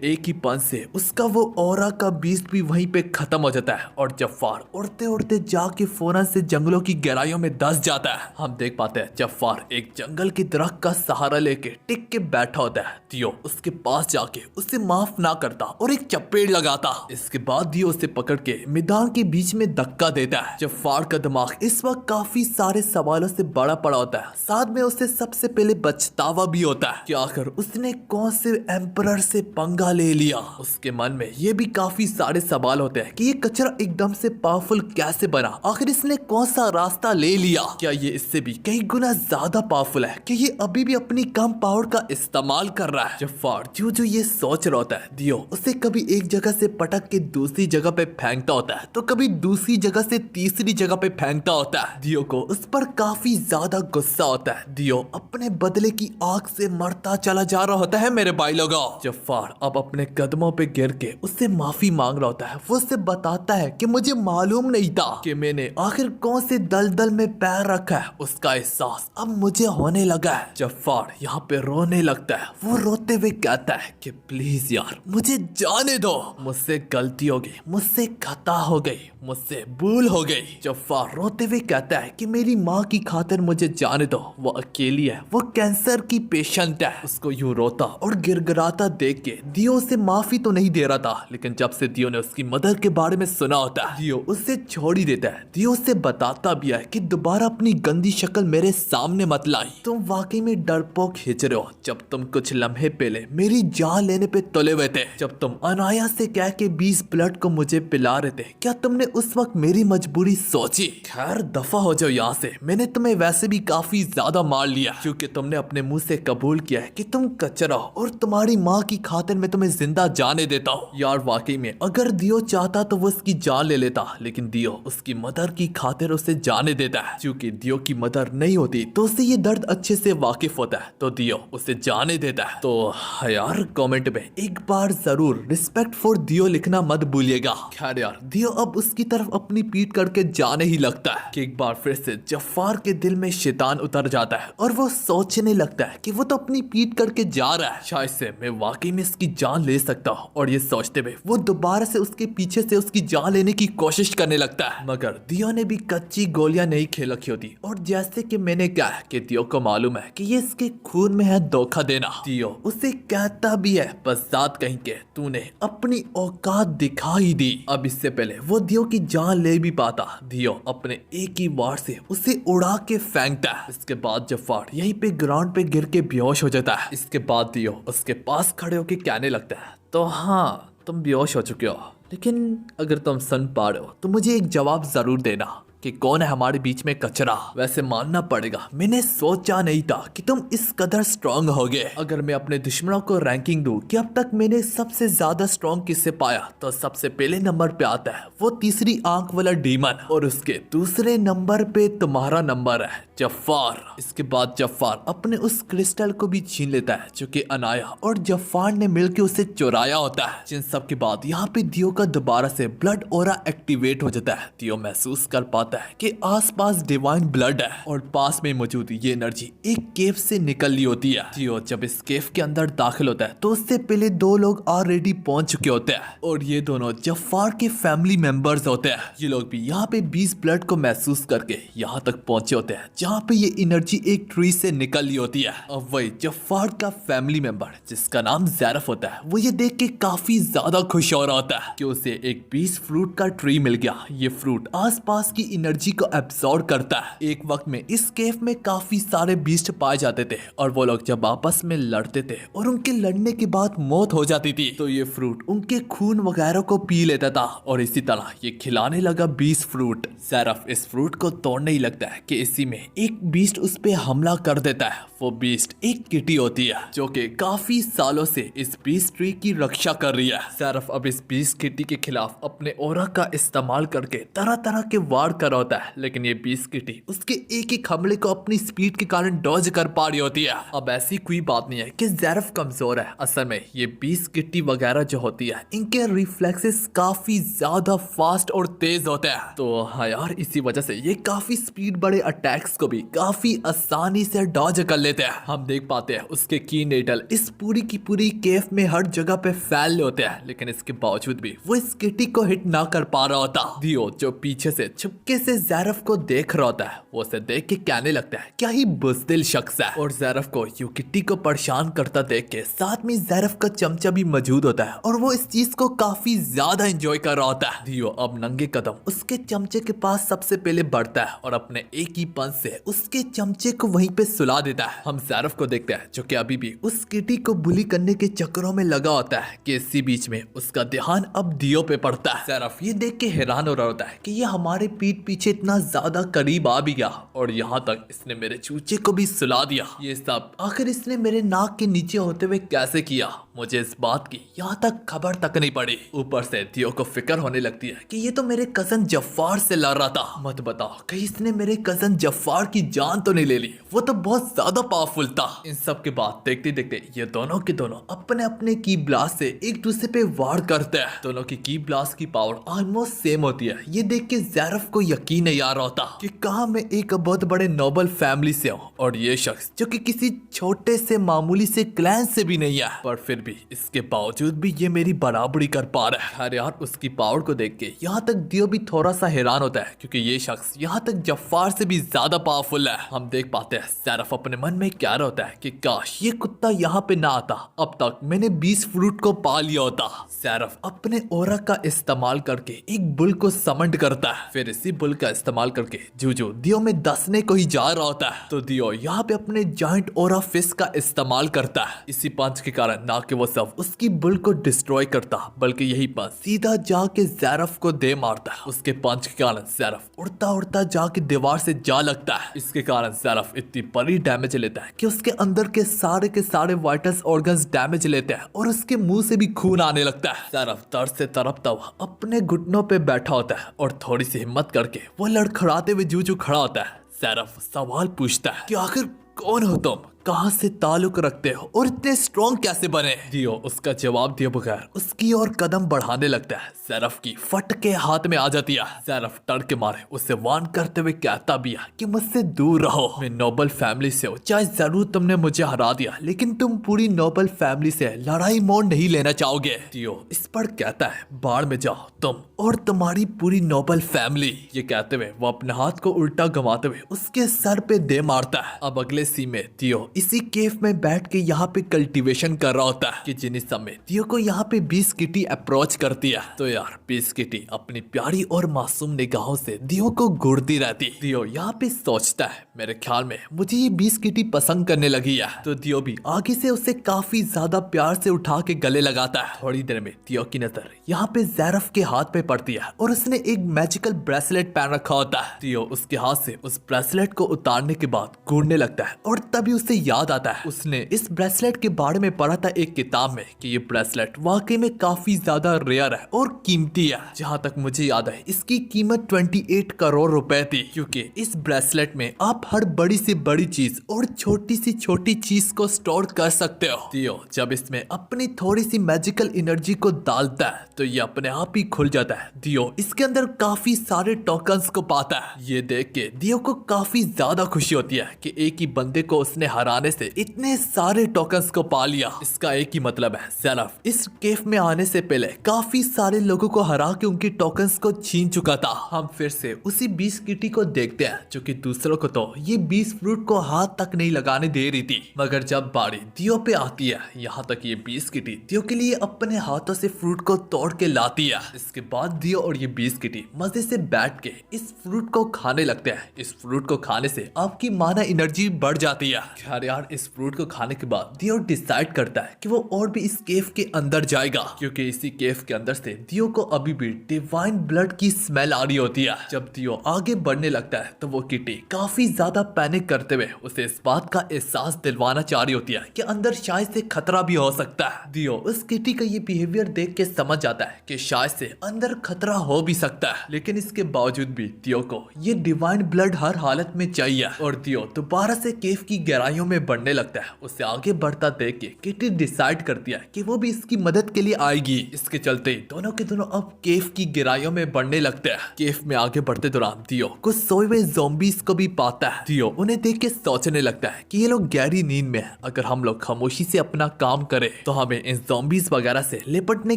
एक ही पंच से उसका वो ओरा का बीस्ट भी वहीं पे खत्म हो जाता है और जफ्फार उड़ते उड़ते जाके फौरन से जंगलों की गहराइयों में धंस जाता है। हम देख पाते हैं जफ्फार एक जंगल की दरख्त का सहारा लेके टिक के बैठा होता है। दियो उसके पास जाके उसे माफ ना करता और एक चपेट लगाता। इसके बाद दियो उसे पकड़ के मैदान के बीच में धक्का देता है। जफ्फार का दिमाग इस वक्त काफी सारे सवालों से बड़ा पड़ा होता है, साथ में उसे सबसे पहले पछतावा भी होता है कि आखिर उसने कौन से एम्परर से पंगा ले लिया। उसके मन में ये भी काफी सारे सवाल होते हैं कि ये कचरा एकदम से पावरफुल कैसे बना, आखिर इसने कौन सा रास्ता ले लिया, क्या ये इससे भी कई गुना ज्यादा पावरफुल है कि ये अभी भी अपनी कम पावर का इस्तेमाल कर रहा है। जफ्फार जो ये सोच रहा होता है दियो उसे कभी एक जगह से पटक के दूसरी जगह पे फेंकता होता है तो कभी दूसरी जगह से तीसरी जगह पे फेंकता होता है। दियो को उस पर काफी ज्यादा गुस्सा होता है। दियो अपने बदले की आग से मरता चला जा रहा होता है मेरे भाई लोगों। जफ्फार अब अपने कदमों पे गिर के उससे माफी मांग रहा होता है। वो उससे बताता है कि मुझे मालूम नहीं था कि मैंने आखिर कौन से दलदल में पैर रखा है, उसका एहसास अब मुझे होने लगा है। जफ्फार यहाँ पे रोने लगता है। वो रोते हुए कहता है कि प्लीज यार मुझे जाने दो, मुझसे गलती हो गई, मुझसे खता हो गई, मुझसे भूल हो गई। जफ्फार रोते हुए कहता है कि मेरी माँ की खातिर मुझे जाने दो, वो अकेली है, वो कैंसर की पेशेंट है। उसको यूं रोता और गिड़गिड़ाता देख के दियो से माफी तो नहीं दे रहा था, लेकिन जब से दियो ने उसकी मदद के बारे में सुना होता है दियो उससे छोड़ ही देता है। दियो उससे बताता भी है कि दोबारा अपनी गंदी शक्ल मेरे सामने मत लाई, तुम वाकई में डरपोक खींच रहे हो। जब तुम कुछ लम्हे पहले मेरी जान लेने पे तुले हुए थे, जब तुम अनाया से कह के 20 ब्लड को मुझे पिला रहे थे, क्या तुमने उस वक्त मेरी मजबूरी सोची? खैर दफा हो जाओ यहाँ से, मैंने तुम्हें वैसे भी काफी ज्यादा मार लिया क्योंकि तुमने अपने मुंह से कबूल किया है कि तुम कचरा हो और तुम्हारी माँ की खातिर मैं तुम्हें जिंदा जाने देता हूँ। यार वाकई में अगर दियो चाहता तो वो उसकी जान ले लेता, लेकिन दियो उसकी मदर की खातिर उसे जाने देता है। क्योंकि दियो की मदर नहीं होती तो उसे ये दर्द अच्छे से वाकिफ होता है, तो दियो उसे जाने देता है। तो यार कमेंट में एक बार जरूर रिस्पेक्ट फॉर दियो लिखना मत भूलिएगा। खैर यार दियो अब उसकी तरफ अपनी पीठ करके जाने ही लगता है कि एक बार फिर से जफ्फार के दिल में शैतान उतर जाता है और वो सोचने लगता है कि वो तो अपनी पीठ करके जा रहा है, शायद से मैं वाकई में इसकी जान ले सकता हूँ। और ये सोचते हुए वो दोबारा से उसके पीछे से उसकी जान लेने की कोशिश करने लगता है, मगर दियो ने भी कच्ची गोलियां नहीं खेल रखी होती। और जैसे कि मैंने कहा कि दियो को मालूम है कि ये इसके खून में है धोखा देना। दियो उसे कहता भी है बस जात कहीं के तूने अपनी औकात दिखा ही दी। अब इससे पहले वो दियो की जान ले भी पाता, दियो अपने एक ही वार से उसे उड़ा के फेंकता है। इसके बाद जफ्फार यहीं पे ग्राउंड पे गिर के बेहोश हो जाता है। इसके बाद दियो उसके पास खड़े होके कहने लगता है तो हाँ तुम बेहोश हो चुके हो, लेकिन अगर तुम सुन पा रहे हो तो मुझे एक जवाब जरूर देना कि कौन है हमारे बीच में कचरा। वैसे मानना पड़ेगा मैंने सोचा नहीं था कि तुम इस कदर स्ट्रांग होगे। अगर मैं अपने दुश्मनों को रैंकिंग दूं कि अब तक मैंने सबसे ज्यादा स्ट्रांग किससे पाया, तो सबसे पहले नंबर पे आता है वो तीसरी आंख वाला डीमन और उसके दूसरे नंबर पे तुम्हारा नंबर है जफ्फार। इसके बाद जफ्फार अपने उस क्रिस्टल को भी छीन लेता है जो कि अनाया और जफ्फार ने मिलकर उसे चुराया होता है। जिन सब के बाद यहाँ पे दियो का दोबारा से ब्लड ओरा एक्टिवेट हो जाता है। दियो महसूस कर पाता होता है कि आसपास डिवाइन ब्लड है और पास में मौजूद ये एनर्जी एक केव से निकल ली होती है। दियो जब इस केव के अंदर दाखिल होता है तो उससे पहले दो लोग ऑलरेडी पहुंच चुके होते हैं और ये दोनों जफ्फार के फैमिली मेंबर्स होते हैं। ये लोग भी यहाँ पे 20 ब्लड को महसूस करके यहाँ तक पहुंचे होते हैं जहाँ पे ये एनर्जी एक ट्री से निकल ली होती है। अब वही जफ्फार का फैमिली मेंबर जिसका नाम ज़ैरफ होता है वो ये देख के काफी ज्यादा खुश हो रहा होता है कि उसे एक 20 फ्रूट का ट्री मिल गया। ये फ्रूट आसपास की एनर्जी को एब्सॉर्ब करता है। एक वक्त में इस केव में काफी सारे बीस्ट पाए जाते थे और वो लोग जब आपस में लड़ते थे और उनके लड़ने के बाद मौत हो जाती थी तो ये फ्रूट उनके खून वगैरह को पी लेता था और इसी तरह ये खिलाने लगा 20 फ्रूट। ज़ैरफ इस फ्रूट को तोड़ने ही लगता है कि इसी में एक बीस्ट उस पे हमला कर देता है। वो बीस्ट एक किटी होती है जो कि काफी सालों से इस बीस्ट ट्री की रक्षा कर रही है। ज़ैरफ अब इस बीस्ट किटी के खिलाफ अपने ऑरा का इस्तेमाल करके तरह तरह के वार कर रहा होता है, लेकिन ये बीस्ट किटी उसके एक एक हमले को अपनी स्पीड के कारण डॉज कर पा रही होती है। अब ऐसी कोई बात नहीं है कि ज़ैरफ कमजोर है। असल में ये बीस्ट किटी वगैरह जो होती है इनके रिफ्लेक्सेस काफी ज्यादा फास्ट और तेज होते हैं। तो हाँ यार, इसी वजह से ये काफी स्पीड बड़े अटैक्स को भी काफी आसानी से डॉज कर लेते हैं। हम देख पाते हैं उसके की नेटल इस पूरी की पूरी केव में हर जगह पे फैले होते हैं, लेकिन इसके बावजूद भी वो इस किटी को हिट ना कर पा रहा होता। दियो जो पीछे से छुपके से ज़ैरफ को देख रहा होता है वो उसे देख के कहने लगता है क्या ही बुज़दिल शख्स है, और ज़ैरफ को यू किटी को परेशान करता देख के साथ में ज़ैरफ का चमचा भी मौजूद होता है और वो इस चीज को काफी ज्यादा एंजॉय कर रहा होता है। दियो अब नंगे कदम उसके चमचे के पास सबसे पहले बढ़ता है और अपने एक ही पंच से उसके चमचे को वहीं पे सुला देता है। हम ज़ैरफ को देखते हैं जो कि अभी भी उस किटी को बुली करने के चक्करों में लगा होता है कि इसी बीच में उसका ध्यान अब दियो पे पड़ता है। ज़ैरफ ये देख के हैरान हो रहा होता है कि ये हमारे पीठ पीछे इतना ज्यादा करीब आ भी गया और यहाँ तक इसने मेरे चूचे को भी सुला दिया। ये सब आखिर इसने मेरे नाक के नीचे होते हुए कैसे किया, मुझे इस बात की यहाँ तक खबर तक नहीं पड़ी। ऊपर से दियो को फिक्र होने लगती है कि ये तो मेरे कजन जफ्फार से लड़ रहा था, मत बताओ कहीं इसने मेरे कजन जफ्फार की जान तो नहीं ले ली, वो तो बहुत ज्यादा पावरफुल था। इन सब के बाद देखते देखते ये दोनों के दोनों अपने अपने की ब्लास्ट से एक दूसरे पे वार करते हैं। दोनों की ब्लास्ट की पावर ऑलमोस्ट सेम होती है। ये देख के ज़ैरफ को यकीन नहीं आ रहा होता कि कहा मैं एक बहुत बड़े नोबल फैमिली से हूँ और ये शख्स जो कि किसी छोटे से मामूली से क्लैन से भी नहीं है, पर फिर भी इसके बावजूद भी ये मेरी बराबरी कर पा रहा है। अरे यार, उसकी पावर को देख के यहाँ तक दियो भी थोड़ा सा हैरान होता है क्योंकि ये शख्स यहाँ तक जफ्फार से भी ज्यादा पावरफुल है। हम देख पाते हैं ज़ैरफ अपने मन में कह रहा होता है कि काश ये कुत्ता यहाँ पे ना आता, अब तक मैंने 20 फ्रूट को पा लिया होता। ज़ैरफ अपने ऑरा का इस्तेमाल करके एक बुल को समंड करता है, फिर इसी बुल का इस्तेमाल करके जूजू दियो में दसने को ही जा रहा होता है तो दियो यहाँ पे अपने जॉइंट ऑरा फिस्ट का इस्तेमाल करता है। इसी पंच के कारण ना कि वो सब उसकी बुल को डिस्ट्रॉय करता बल्कि यही पंच सीधा जाके ज़ैरफ को दे मारता है। उसके पंच के कारण ज़ैरफ उड़ता उड़ता जाके दीवार से जा लगता है। इसके कारण ज़ैरफ इतनी बड़ी डैमेज लेता है कि उसके अंदर के सारे वाइटल्स ऑर्गन्स डैमेज लेते हैं और उसके मुंह से भी खून आने लगता है। ज़ैरफ दर्द से तड़पता हुआ अपने घुटनों पे बैठा होता है और थोड़ी सी हिम्मत करके वो लड़खड़ाते हुए जूजू खड़ा होता है। ज़ैरफ सवाल पूछता है कि आखिर कौन हो तुम, कहाँ से ताल्लुक रखते हो और इतने स्ट्रॉन्ग कैसे बने। दियो उसका जवाब दिए बगैर उसकी ओर कदम बढ़ाने लगता है। ज़ैरफ की फट के हाथ में आ जाती है। ज़ैरफ डर के मारे उसे वार्न करते हुए कहता भी है कि मुझसे दूर रहो, मैं नोबल फैमिली से हूँ, चाहे जरूर तुमने मुझे हरा दिया लेकिन तुम पूरी नोबल फैमिली से लड़ाई मोड़ नहीं लेना चाहोगे। दियो इस पर कहता है बाढ़ में जाओ तुम और तुम्हारी पूरी नोबल फैमिली। ये कहते हुए वो अपने हाथ को उल्टा घुमाते हुए उसके सर पे दे मारता है। अब अगले सीन में दियो इसी केव में बैठ के यहाँ पे कल्टीवेशन कर रहा होता है कि जिस समय दियो को यहाँ पे 20 किटी अप्रोच करती है तो यार 20 किटी अपनी प्यारी और मासूम निगाहों से दियो को घूरती रहती। दियो यहाँ पे सोचता है मेरे ख्याल में मुझे ये 20 किटी पसंद करने लगी है, तो दियो भी आगे से उसे काफी ज्यादा प्यार से उठा के गले लगाता है। थोड़ी देर में दियो की नजर यहाँ पे ज़ैरफ के हाथ पे पड़ती है और उसने एक मैजिकल ब्रेसलेट पहन रखा होता है। दियो उसके हाथ से उस ब्रेसलेट को उतारने के बाद घूरने लगता है और तभी उसे याद आता है उसने इस ब्रेसलेट के बारे में पढ़ा था एक किताब में कि ये ब्रेसलेट वाकई में काफी ज्यादा रेयर है और कीमती है। जहाँ तक मुझे याद है इसकी कीमत 28 करोड़ रुपए थी, क्योंकि इस ब्रेसलेट में आप हर बड़ी से बड़ी चीज और छोटी सी छोटी चीज को स्टोर कर सकते हो। दियो जब इसमें अपनी थोड़ी सी मैजिकल एनर्जी को डालता है तो ये अपने आप ही खुल जाता है। दियो इसके अंदर काफी सारे टोकन्स को पाता है। ये देख के दियो को काफी ज्यादा खुशी होती है कि एक ही बंदे को उसने हराने से इतने सारे टोकन्स को पा लिया। इसका एक ही मतलब है, सेल्फ इस केफ में आने से पहले काफी सारे लोगों को हरा के उनकी टोकन्स को छीन चुका था। हम फिर से उसी 20 किटी को देखते हैं जो कि दूसरों को तो ये 20 फ्रूट को हाथ तक नहीं लगाने दे रही थी, मगर जब बारी दियो पे आती है यहाँ तक ये 20 किटी दियो के लिए अपने हाथों से फ्रूट को तोड़ के लाती है। इसके बाद दियो और ये 20 किटी मजे से बैठ के इस फ्रूट को खाने लगते हैं। इस फ्रूट को खाने से आपकी माना एनर्जी बढ़ जाती है। खैर यार इस फ्रूट को खाने के बाद दियो डिसाइड करता है कि वो और भी इस केफ के अंदर जाएगा, क्योंकि इसी केफ के अंदर से दियो को अभी भी डिवाइन ब्लड की स्मेल आ रही होती है। जब दियो आगे बढ़ने लगता है तो वो किटी काफी ज्यादा पैनिक करते हुए उसे इस बात का एहसास दिलवाना चाह रही होती है कि अंदर शायद से खतरा भी हो सकता है। दियो उस किटी का ये बिहेवियर देख के समझ जाता है कि शायद से अंदर खतरा हो भी सकता है, लेकिन इसके बावजूद भी दियो को ये डिवाइन ब्लड हर हालत में चाहिए और दियो दोबारा से केफ की गहराइयों में बढ़ने लगता है। उसे आगे बढ़ता देख के किटी डिसाइड करती है कि वो भी इसकी मदद के लिए आएगी। इसके चलते दोनों के दोनों अब केफ की गहराइयों में बढ़ने लगते हैं। केफ में आगे बढ़ते दौरान दियो कुछ सोए हुए ज़ॉम्बीज़ को भी पाता है। दियो उन्हें देख के सोचने लगता है कि ये लोग गहरी नींद में हैं। अगर हम लोग खामोशी से अपना काम करें तो हमें इन ज़ॉम्बीज़ वगैरह से लिपटने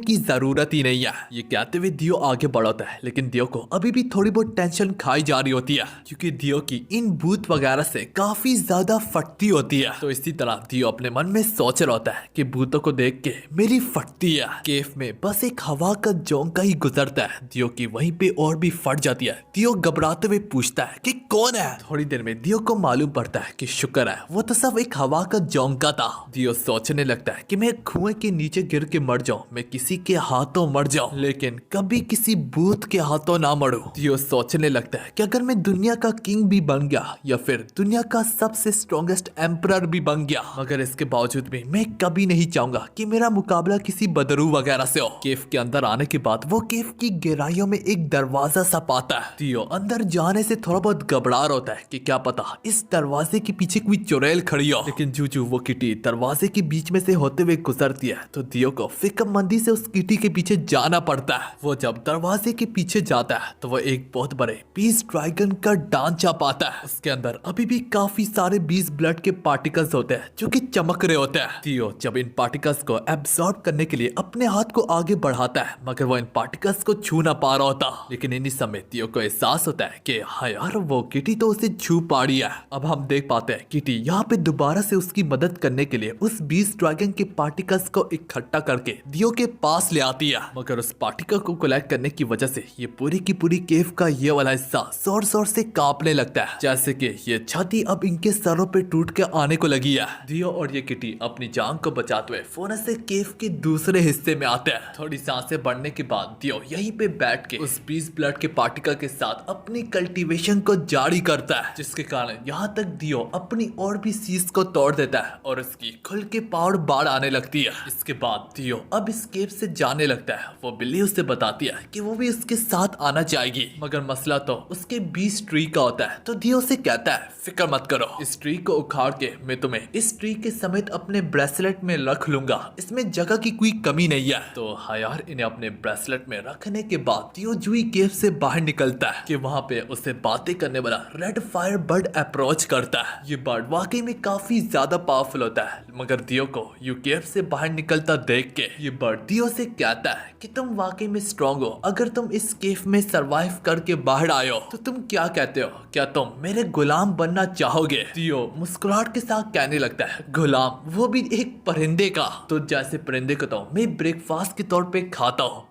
की जरूरत ही नहीं है। ये कहते हुए दियो आगे बढ़ता है, लेकिन दियो को अभी भी थोड़ी बहुत टेंशन खाई जा रही होती है, क्योंकि दियो की इन भूत वगैरह से काफी ज्यादा फटती होती है। तो इसी तरह दियो अपने मन में सोच रहा होता है कि भूतों को देख के मेरी फटती है। केफ में बस एक हवा का झोंका ही गुजरता है, दियो की वहीं पे और भी फट जाती है। दियो घबराते हुए पूछता है कि कौन है। थोड़ी देर में दियो को मालूम पड़ता है कि शुक्र है वो तो सब एक हवा का झोंका था। दियो सोचने लगता है कि मैं कुएं के नीचे गिर के मर जाऊं, मैं किसी के हाथों मर जाऊं, लेकिन कभी किसी भूत के हाथों ना मरूं। दियो सोचने लगता है कि अगर मैं दुनिया का किंग भी बन गया या फिर दुनिया का सबसे स्ट्रॉन्गेस्ट एम्परर भी बन गया, मगर इसके बावजूद भी मैं कभी नहीं चाहूंगा कि मेरा मुकाबला किसी बदरू वगैरह से हो। केफ के अंदर आने के बाद वो केफ की गहराइयों में एक दरवाजा सा पाता है। दियो अंदर जाने से थोड़ा बहुत घबरा होता है कि क्या पता इस दरवाजे के पीछे कोई चुड़ैल खड़ी हो, लेकिन जू वो किटी दरवाजे के बीच में से होते हुए गुजरती है तो दियो को फिक्रमंदी से उस किटी के पीछे जाना पड़ता है। वो जब दरवाजे के पीछे जाता है तो वो एक बहुत बड़े बीस ड्रैगन का ढांचा पाता है। उसके अंदर अभी भी काफी सारे 20 ब्लड के पार्टिकल्स होते हैं जो कि चमक रहे होते हैं। दियो जब इन पार्टिकल्स को एब्सॉर्ब करने के लिए अपने हाथ को आगे बढ़ाता है, मगर वो इन पार्टिकल्स को छू ना पा रहा होता। लेकिन इन्हीं समय दियो को एहसास होता है कि हाँ यार वो किटी तो उसे छू पा रही है। अब हम देख पाते हैं किटी यहाँ पे दोबारा से उसकी मदद करने के लिए उस 20 ड्रैगन के पार्टिकल्स को इकट्ठा करके दियो के पास ले आती है, मगर उस पार्टिकल को कलेक्ट करने की वजह से ये पूरी की पूरी केव का ये वाला हिस्सा जोर जोर से कांपने लगता है, जैसे कि ये छाती अब इनके सरों पे टूट के आने को लगी है। दियो और ये किटी अपनी जान को बचाते हुए फौरन से केव के दूसरे हिस्से में आते हैं। थोड़ी सांसें बढ़ने के बाद दियो यहीं पे बैठ के उस 20 ब्लड के पार्टिकल के साथ अपनी कल्टीवेशन को जारी करता है, जिसके कारण यहाँ तक दियो अपनी और भी सीज को तोड़ देता है और उसकी खुल के पावर बाढ़ आने लगती है। इसके बाद दियो अब इस केव से जाने लगता है। वो बिल्ली उसे बताती है कि वो भी उसके साथ आना चाहेगी, मगर मसला तो उसके 20 ट्री का होता है। तो दियो से कहता है फिक्र मत करो, इस ट्री को उखाड़ के मैं तुम्हें इस ट्री के समेत अपने ब्रेसलेट में रख लूंगा, इसमें जगह की कोई कमी नहीं है। तो हाँ यार इन्हें अपने ब्रेसलेट में रखने के बाद दियो जूही केव से बाहर निकलता है कि वहाँ पे उसे बातें करने वाला रेड फायर बर्ड अप्रोच करता है। ये बर्ड वाकई में काफी ज्यादा पावरफुल होता है, मगर दियो को यू केव से बाहर निकलता देख के ये बर्ड दियो से कहता है कि तुम वाकई में स्ट्रॉन्ग हो, अगर तुम इस केव में सरवाइव करके बाहर आए हो तो तुम क्या कहते हो, क्या तुम मेरे गुलाम बनना चाहोगे। दियो मुस्कुराहट के साथ कहने लगता है गुलाम, वो भी एक परिंदे का, तो जैसे परिंदे को तो मैं ब्रेकफास्ट के तौर पे खाता हूँ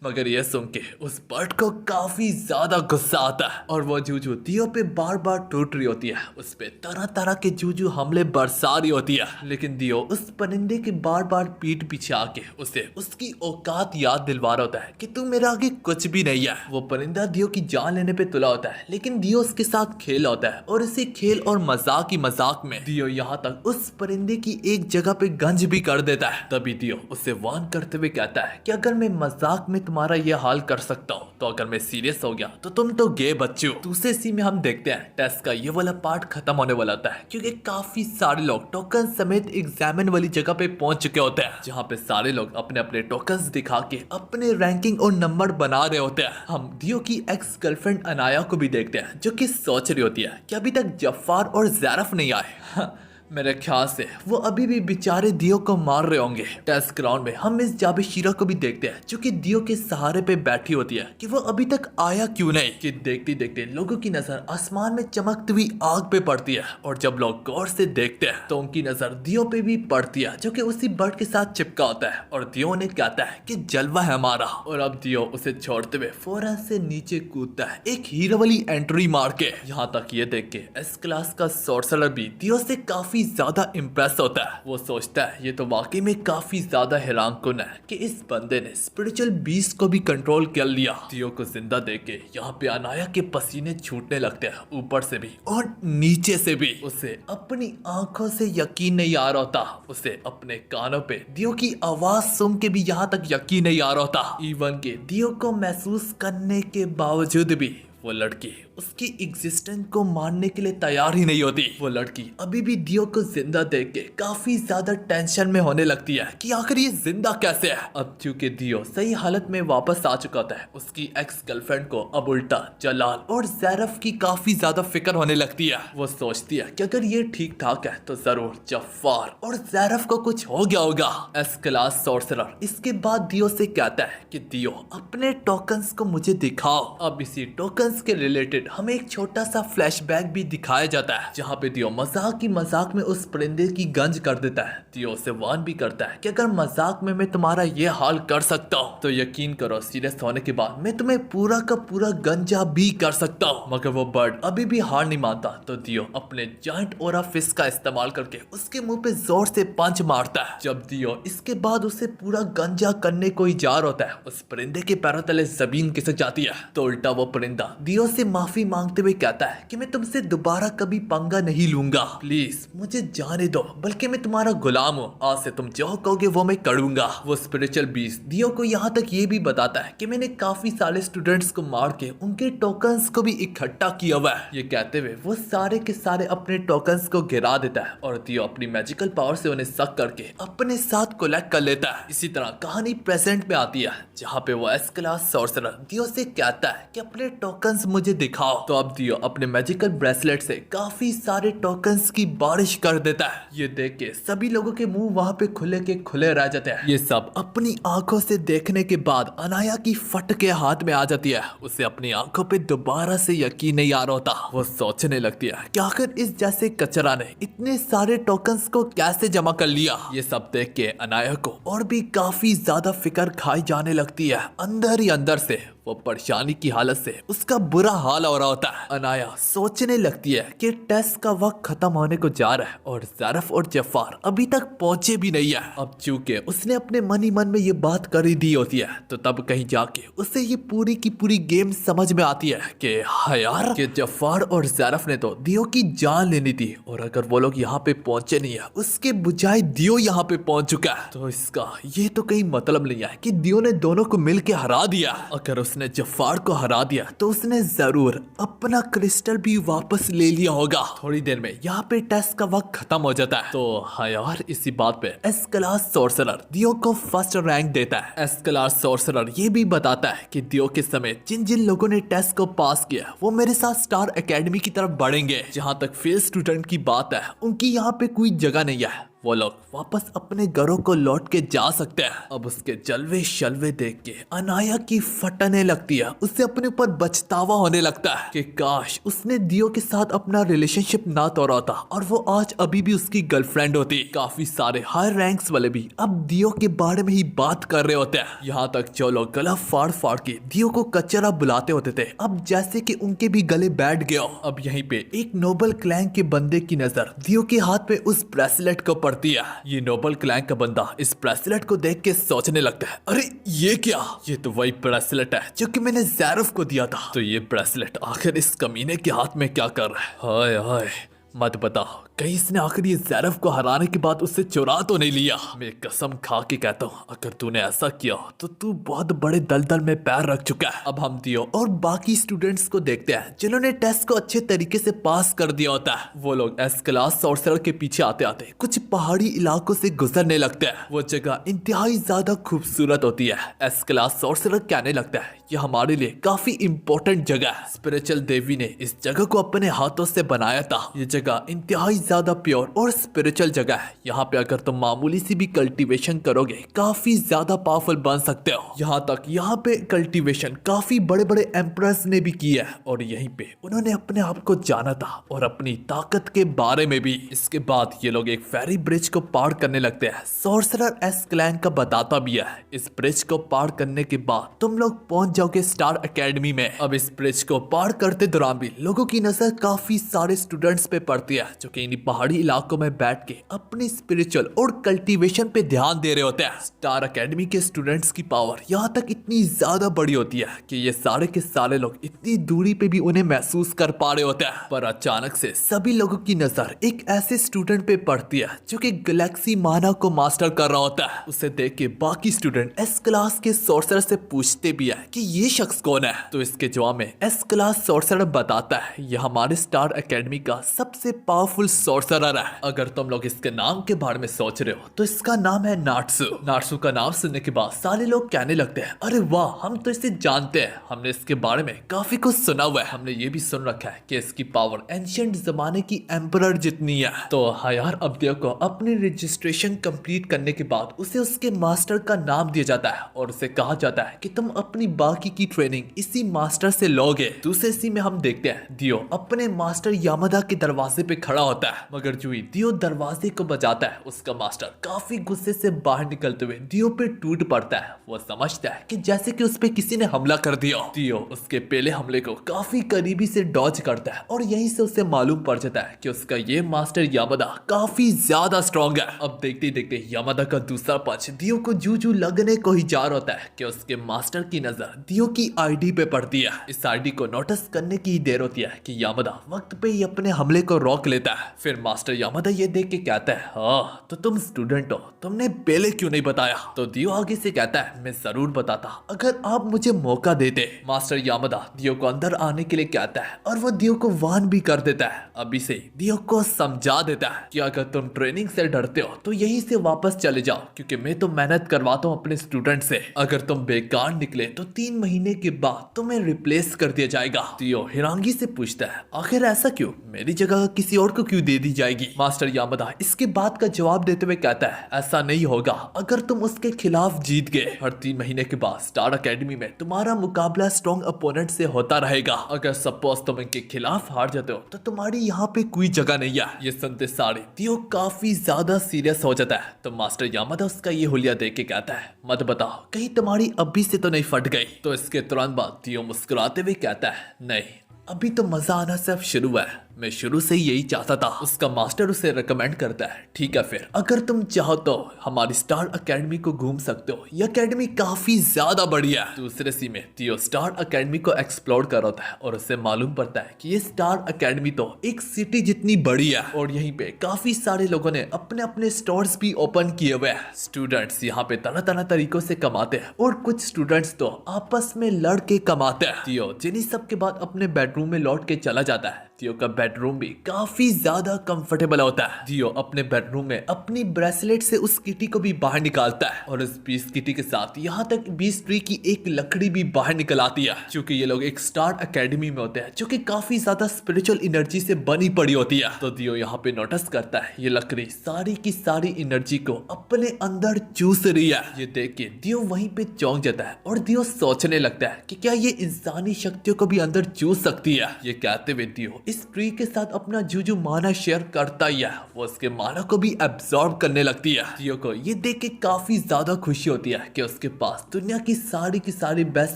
मगर ये सुन के उस बर्ड को काफी ज्यादा गुस्सा आता है और वो जूजू दियो पे बार बार टूट रही होती है। उस पे तरह तरह के जूजू हमले बरसा रही होती है, लेकिन दियो उस परिंदे के बार बार पीठ पीछे आके उसे उसकी औकात याद दिलवा रहा होता है कि तू मेरे आगे कुछ भी नहीं है। वो परिंदा दियो की जान लेने पे तुला होता है, लेकिन दियो उसके साथ खेल होता है और इसी खेल और मजाक की मजाक में दियो यहाँ तक उस परिंदे की एक जगह पे गंज भी कर देता है। तभी दियो उसे वार्न करते हुए कहता है कि अगर मैं मजाक में तुम्हारा ये हाल कर सकता हूँ तो अगर मैं सीरियस हो गया तो तुम तो गे बच्चे हो। दूसरे सी में हम देखते हैं टेस्ट का ये वाला पार्ट खत्म होने वाला होता है, क्योंकि काफी सारे लोग टोकन समेत एग्जामिन वाली जगह पे पहुंच चुके होते हैं, जहाँ पे सारे लोग अपने अपने टोकन्स दिखा के अपने रैंकिंग और नंबर बना रहे होते हैं। हम दियो की एक्स गर्लफ्रेंड अनाया को भी देखते हैं, जो कि सोच रही होती है कि अभी तक जफ्फार और ज़ैरफ नहीं आए। मेरे ख्याल से वो अभी भी बेचारे दियो को मार रहे होंगे। टेस्ट ग्राउंड में हम इस जाबिशीरा को भी देखते हैं, जो कि दियो के सहारे पे बैठी होती है कि वो अभी तक आया क्यों नहीं। कि देखते देखते लोगों की नजर आसमान में चमकती हुई आग पे पड़ती है और जब लोग गौर से देखते हैं तो उनकी नजर दियो पे भी पड़ती है, जो कि उसी बर्ड के साथ चिपका होता है और दियो ने कहता है कि जलवा है हमारा। और अब दियो उसे छोड़ते हुए फौरन से नीचे कूदता है एक हीरो वाली एंट्री मार के। यहाँ तक ये देख के एस क्लास का सोर्सरर भी दियो से काफी ज्यादा इम्प्रेस होता है। वो सोचता है ये तो वाकई में काफी ज्यादा हैरानकुन है कि इस बंदे ने स्पिरिचुअल बीस्ट को भी कंट्रोल कर लिया। दियो को जिंदा देख के यहाँ पे अनाया के पसीने छूटने लगते हैं, ऊपर से भी और नीचे से भी। उसे अपनी आंखों से यकीन नहीं आ रहा होता, उसे अपने कानों पे दियो की आवाज सुन के भी यहाँ तक यकीन नहीं आ रहा होता। इवन के दियो को महसूस करने के बावजूद भी वो लड़की उसकी एग्जिस्टेंस को मानने के लिए तैयार ही नहीं होती। वो लड़की अभी भी दियो को जिंदा देख के काफी ज्यादा टेंशन में होने लगती है कि आखिर ये जिंदा कैसे है। अब चूंकि दियो सही हालत में वापस आ चुका था, उसकी एक्स गर्लफ्रेंड को अब उल्टा जलाल और ज़ैरफ की काफी ज्यादा फिक्र होने लगती है। वो सोचती है कि अगर ये ठीक ठाक है तो जरूर जफ्फार और ज़ैरफ को कुछ हो गया होगा। एस क्लास सोर्सरर इसके बाद दियो से कहता है कि दियो अपने टोकन्स को मुझे दिखाओ। अब इसी टोकन्स के रिलेटेड हमें एक छोटा सा फ्लैशबैक भी दिखाया जाता है, जहाँ पे दियो मजाक की मजाक में उस परिंदे की गंज कर देता है। दियो से वार्न भी करता है कि अगर मजाक में मैं तुम्हारा ये हाल कर सकता हूँ तो यकीन करो सीरियस होने के बाद मैं तुम्हें पूरा का पूरा गंजा भी कर सकता हूँ। मगर वो बर्ड अभी भी हार नहीं मानता, तो दियो अपने जाइंट ओरा फिस्ट का इस्तेमाल करके उसके मुंह पे जोर से पंच मारता है। जब दियो इसके बाद उसे पूरा गंजा करने को ही जा रहा होता है, उस परिंदे के पैरों तले जमीन खिसक जाती है। तो उल्टा वो परिंदा दियो से माफी मांगते हुए कहता है कि मैं तुमसे दोबारा कभी पंगा नहीं लूंगा, प्लीज मुझे जाने दो, बल्कि मैं तुम्हारा गुलाम हूँ, आज से तुम जो कहोगे वो मैं करूंगा। वो स्पिरिचुअल बीस्ट दियो को यहाँ तक ये भी बताता है कि मैंने काफी सारे स्टूडेंट्स को मार के उनके टोकन्स को भी इकट्ठा किया हुआ है। ये कहते हुए वो सारे के सारे अपने टोकन्स को गिरा देता है और दियो अपनी मैजिकल पावर से उन्हें सक करके अपने साथ कलेक्ट कर लेता है। इसी तरह कहानी प्रेजेंट में आती है, जहाँ पे वो एस क्लास सोर्सरर दियो से कहता है कि अपने टोकन्स मुझे दिखाओ। तो अब दियो अपने मैजिकल ब्रेसलेट से काफी सारे टोकन्स की बारिश कर देता है। ये देख के सभी लोगों के मुंह वहाँ पे खुले के खुले रह जाते हैं। ये सब अपनी आंखों से देखने के बाद अनाया की फट के हाथ में आ जाती है। उसे अपनी आंखों पे दोबारा से यकीन नहीं आ रहा होता। वो सोचने लगती है कि आखिर इस जैसे कचरा ने इतने सारे टोकन्स को कैसे जमा कर लिया। ये सब देख के अनाया को और भी काफी ज्यादा फिक्र खाई जाने लगती है। अंदर ही अंदर से वो परेशानी की हालत से उसका बुरा हाल हो रहा होता है। अनाया सोचने लगती है कि टेस्ट का वक्त खत्म होने को जा रहा है और ज़ैरफ और जफ्फार अभी तक पहुंचे भी नहीं है। अब चूंकि उसने अपने मन ही मन में ये बात कर ही दी होती है, तो तब कहीं जाके उसे ये पूरी की पूरी गेम समझ में आती है कि हाँ यार, कि जफ्फार और ज़ैरफ ने तो दियो की जान लेनी थी और अगर वो लोग यहाँ पे पहुंचे नहीं है, उसके बजाय दियो यहाँ पे पहुंच चुका है, तो इसका ये तो कहीं मतलब नहीं है कि दियो ने दोनों को मिल के हरा दिया। अगर उसने जफ्फार को हरा दिया तो उसने जरूर अपना क्रिस्टल भी वापस ले लिया होगा। थोड़ी देर में यहाँ पे टेस्ट का वक्त खत्म हो जाता है। तो हाँ यार, इसी बात पे एस क्लास सोर्सरर दियो को फर्स्ट रैंक देता है। एस क्लास सोर्सरर ये भी बताता है कि दियो के समेत जिन जिन लोगों ने टेस्ट को पास किया वो मेरे साथ स्टार एकेडमी की तरफ बढ़ेंगे। जहाँ तक फेल स्टूडेंट की बात है, उनकी यहाँ पे कोई जगह नहीं है। वो लोग वापस अपने घरों को लौट के जा सकते हैं। अब उसके जलवे शलवे देख के अनाया की फटने लगती है। उसे अपने ऊपर पछतावा होने लगता है कि काश उसने दियो के साथ अपना रिलेशनशिप ना तोड़ा होता और वो आज अभी भी उसकी गर्लफ्रेंड होती। काफी सारे हाई रैंक्स वाले भी अब दियो के बारे में ही बात कर रहे होते हैं। यहाँ तक जो लोग गला फाड़ फाड़ के दियो को कचरा बुलाते होते थे, अब जैसे कि उनके भी गले बैठ गया। अब यहीं पे एक नोबल क्लैन के बंदे की नजर दियो के हाथ पे उस ब्रेसलेट को पड़ती है। ये नोबल क्लैन का बंदा इस ब्रेसलेट को देख के सोचने लगता है, अरे ये क्या, ये तो वही ब्रेसलेट है जो कि मैंने ज़ैरफ को दिया था। तो ये ब्रेसलेट आखिर इस कमीने के हाथ में क्या कर रहा है? हाय हाय, मत बताओ कहीं इसने आखिर ये ज़ैरफ को हराने के बाद उससे चुरा तो नहीं लिया। मैं कसम खा के कहता हूँ, अगर तूने ऐसा किया तो तू बहुत बड़े दलदल में पैर रख चुका है। अब हम दियो और बाकी स्टूडेंट्स को देखते हैं जिन्होंने टेस्ट को अच्छे तरीके से पास कर दिया होता है। वो लोग एस क्लास सॉर्सरर के पीछे आते आते कुछ पहाड़ी इलाकों से गुजरने लगते हैं। वो जगह इंतहाई ज्यादा खूबसूरत होती है। एस क्लास सॉर्सरर कहने लगता है, ये हमारे लिए काफी इंपॉर्टेंट जगह है। स्पिरिचुअल देवी ने इस जगह को अपने हाथों से बनाया था। ये जगह इंतहाई ज्यादा प्योर और स्पिरिचुअल जगह है। यहाँ पे अगर तुम मामूली सी भी कल्टीवेशन करोगे काफी ज्यादा पावरफुल बन सकते हो। यहाँ तक यहाँ पे कल्टीवेशन काफी बड़े बड़े एम्परर्स ने भी की है और यहीं पे उन्होंने अपने आप को जाना था और अपनी ताकत के बारे में भी। इसके बाद ये लोग एक फेरी ब्रिज को पार करने लगते हैं। सॉर्सरर एस क्लैन का बताता भी है, इस ब्रिज को पार करने के बाद तुम लोग पहुंच जाओगे स्टार एकेडमी में। अब इस ब्रिज को पार करते दौरान भी लोगों की नजर काफी सारे स्टूडेंट्स पे पड़ती है जो कि इन पहाड़ी इलाकों में बैठ के अपनी स्पिरिचुअल और कल्टीवेशन पे ध्यान दे रहे होते हैं। स्टार एकेडमी के स्टूडेंट्स की पावर यहाँ तक इतनी ज्यादा बड़ी होती है कि ये सारे के सारे लोग इतनी दूरी पे भी उन्हें महसूस कर पा रहे होते हैं। पर अचानक से सभी लोगों की नजर एक ऐसे स्टूडेंट पे पड़ती है जो कि गैलेक्सी माना को मास्टर कर रहा होता है। उसे देख के बाकी स्टूडेंट एस क्लास के सॉर्सरर से पूछते भी है कि ये शख्स कौन है। तो इसके जवाब में एस क्लास सॉर्सरर बताता है, ये हमारे स्टार एकेडमी का सबसे पावरफुल सॉर्सरर है। अगर तुम लोग इसके नाम के बारे में सोच रहे हो तो इसका नाम है नाट्सु। नाट्सु का नाम सुनने के बाद सारे लोग कहने लगते हैं, अरे वाह, हम तो इसे जानते हैं, हमने इसके बारे में काफी कुछ सुना हुआ है। हमने ये भी सुन रखा है कि इसकी पावर एंशिएंट जमाने की एम्परर जितनी है। तो हाँ यार, अब देखो अपनी रजिस्ट्रेशन कंप्लीट करने के बाद उसे उसके मास्टर का नाम दिया जाता है और उसे कहा जाता है कि तुम अपनी बाकी की ट्रेनिंग इसी मास्टर से लोगे। दूसरे सी में हम देखते हैं दियो अपने मास्टर यामादा के दरवाजे पे खड़ा होता है, मगर जो ही दियो दरवाजे को बजाता है उसका मास्टर काफी गुस्से से बाहर निकलते हुए दियो पे टूट पड़ता है। वो समझता है कि जैसे कि उस पे किसी ने हमला कर दिया। दियो उसके पहले हमले को काफी करीबी से डॉज करता है और यहीं से उसे मालूम पड़ जाता है कि उसका ये मास्टर यामादा काफी ज्यादा स्ट्रॉन्ग है। अब देखते देखते यामादा का दूसरा पंच दियो को जू लगने को ही जा होता है कि उसके मास्टर की नजर दियो की आईडी पे पड़ती है। इस आईडी को नोटिस करने की ही देर होती है कि यामादा वक्त पे ही अपने हमले को रोक लेता है। फिर मास्टर यामादा ये देख के कहता है, हाँ तो तुम स्टूडेंट हो, तुमने पहले क्यों नहीं बताया? तो दियो आगे से कहता है, मैं जरूर बताता अगर आप मुझे मौका देते। मास्टर यामादा दियो को अंदर आने के लिए कहता है और वो दियो को वार्न भी कर देता है। अभी से दियो को समझा देता है कि अगर तुम ट्रेनिंग से डरते हो तो यहीं से वापस चले जाओ, क्योंकि मैं तो मेहनत करवाता हूँ अपने स्टूडेंट से। अगर तुम बेकार निकले तो 3 महीने के बाद तुम्हें रिप्लेस कर दिया जाएगा। दियो हिरांगी से पूछता है, आखिर ऐसा क्यों, मेरी जगह किसी और को क्यों दे दी जाएगी? मास्टर यामादा इसके बाद का जवाब देते हुए कहता है, ऐसा नहीं होगा अगर तुम उसके खिलाफ जीत गए। हर 3 महीने के बाद स्टार एकेडमी में तुम्हारा मुकाबला स्ट्रॉन्ग अपोनेंट से होता रहेगा। अगर सपोज तुम इनके खिलाफ हार जाते हो तो तुम्हारी यहाँ पे कोई जगह नहीं है। ये सुनते सारे दियो काफी ज्यादा सीरियस हो जाता है। तो मास्टर यामादा उसका ये हुलिया देख के कहता है, मत बताओ कहीं तुम्हारी अभी से तो नहीं फट गई? तो इसके तुरंत बाद दियो मुस्कुराते हुए कहता है, नहीं, अभी तो मजा आना सिर्फ शुरू है, मैं शुरू से यही चाहता था। उसका मास्टर उसे रिकमेंड करता है, ठीक है फिर अगर तुम चाहो तो हमारी स्टार एकेडमी को घूम सकते हो, ये एकेडमी काफी ज्यादा बढ़िया है। दूसरे सी में दियो स्टार एकेडमी को एक्सप्लोर कर होता है और उसे मालूम पड़ता है कि ये स्टार एकेडमी तो एक सिटी जितनी बड़ी है और यहीं पे काफी सारे लोगों ने अपने अपने स्टोर्स भी ओपन किए हुए हैं। स्टूडेंट्स यहाँ पे तरह तरह तरीकों से कमाते हैं और कुछ स्टूडेंट्स तो आपस में लड़ के कमाते हैं। दियो जिन्हीं सब के बाद अपने बेडरूम में लौट के चला जाता है दियो का बेडरूम भी काफी ज्यादा कंफर्टेबल होता है। दियो अपने बेडरूम में अपनी ब्रेसलेट से उस किटी को भी बाहर निकालता है और उस बीस किटी के साथ यहाँ तक बीस ट्री की एक लकड़ी भी बाहर निकल आती है, क्योंकि ये लोग एक स्टार एकेडमी में होते हैं जो कि काफी ज्यादा स्पिरिचुअल एनर्जी से बनी पड़ी होती है। तो दियो यहाँ पे नोटिस करता है ये लकड़ी सारी की सारी एनर्जी को अपने अंदर चूस रही है। ये देख के दियो वहीं पे चौंक जाता है और दियो सोचने लगता है कि क्या ये इंसानी शक्तियों को भी अंदर चूस सकती है। ये कहते हुए दियो इस ट्री के साथ अपना जो माना शेयर करता ही है, वो उसके माना को भी एब्जॉर्ब करने लगती है। दियो को ये देख के काफी ज्यादा खुशी होती है कि उसके पास दुनिया की सारी बेस्ट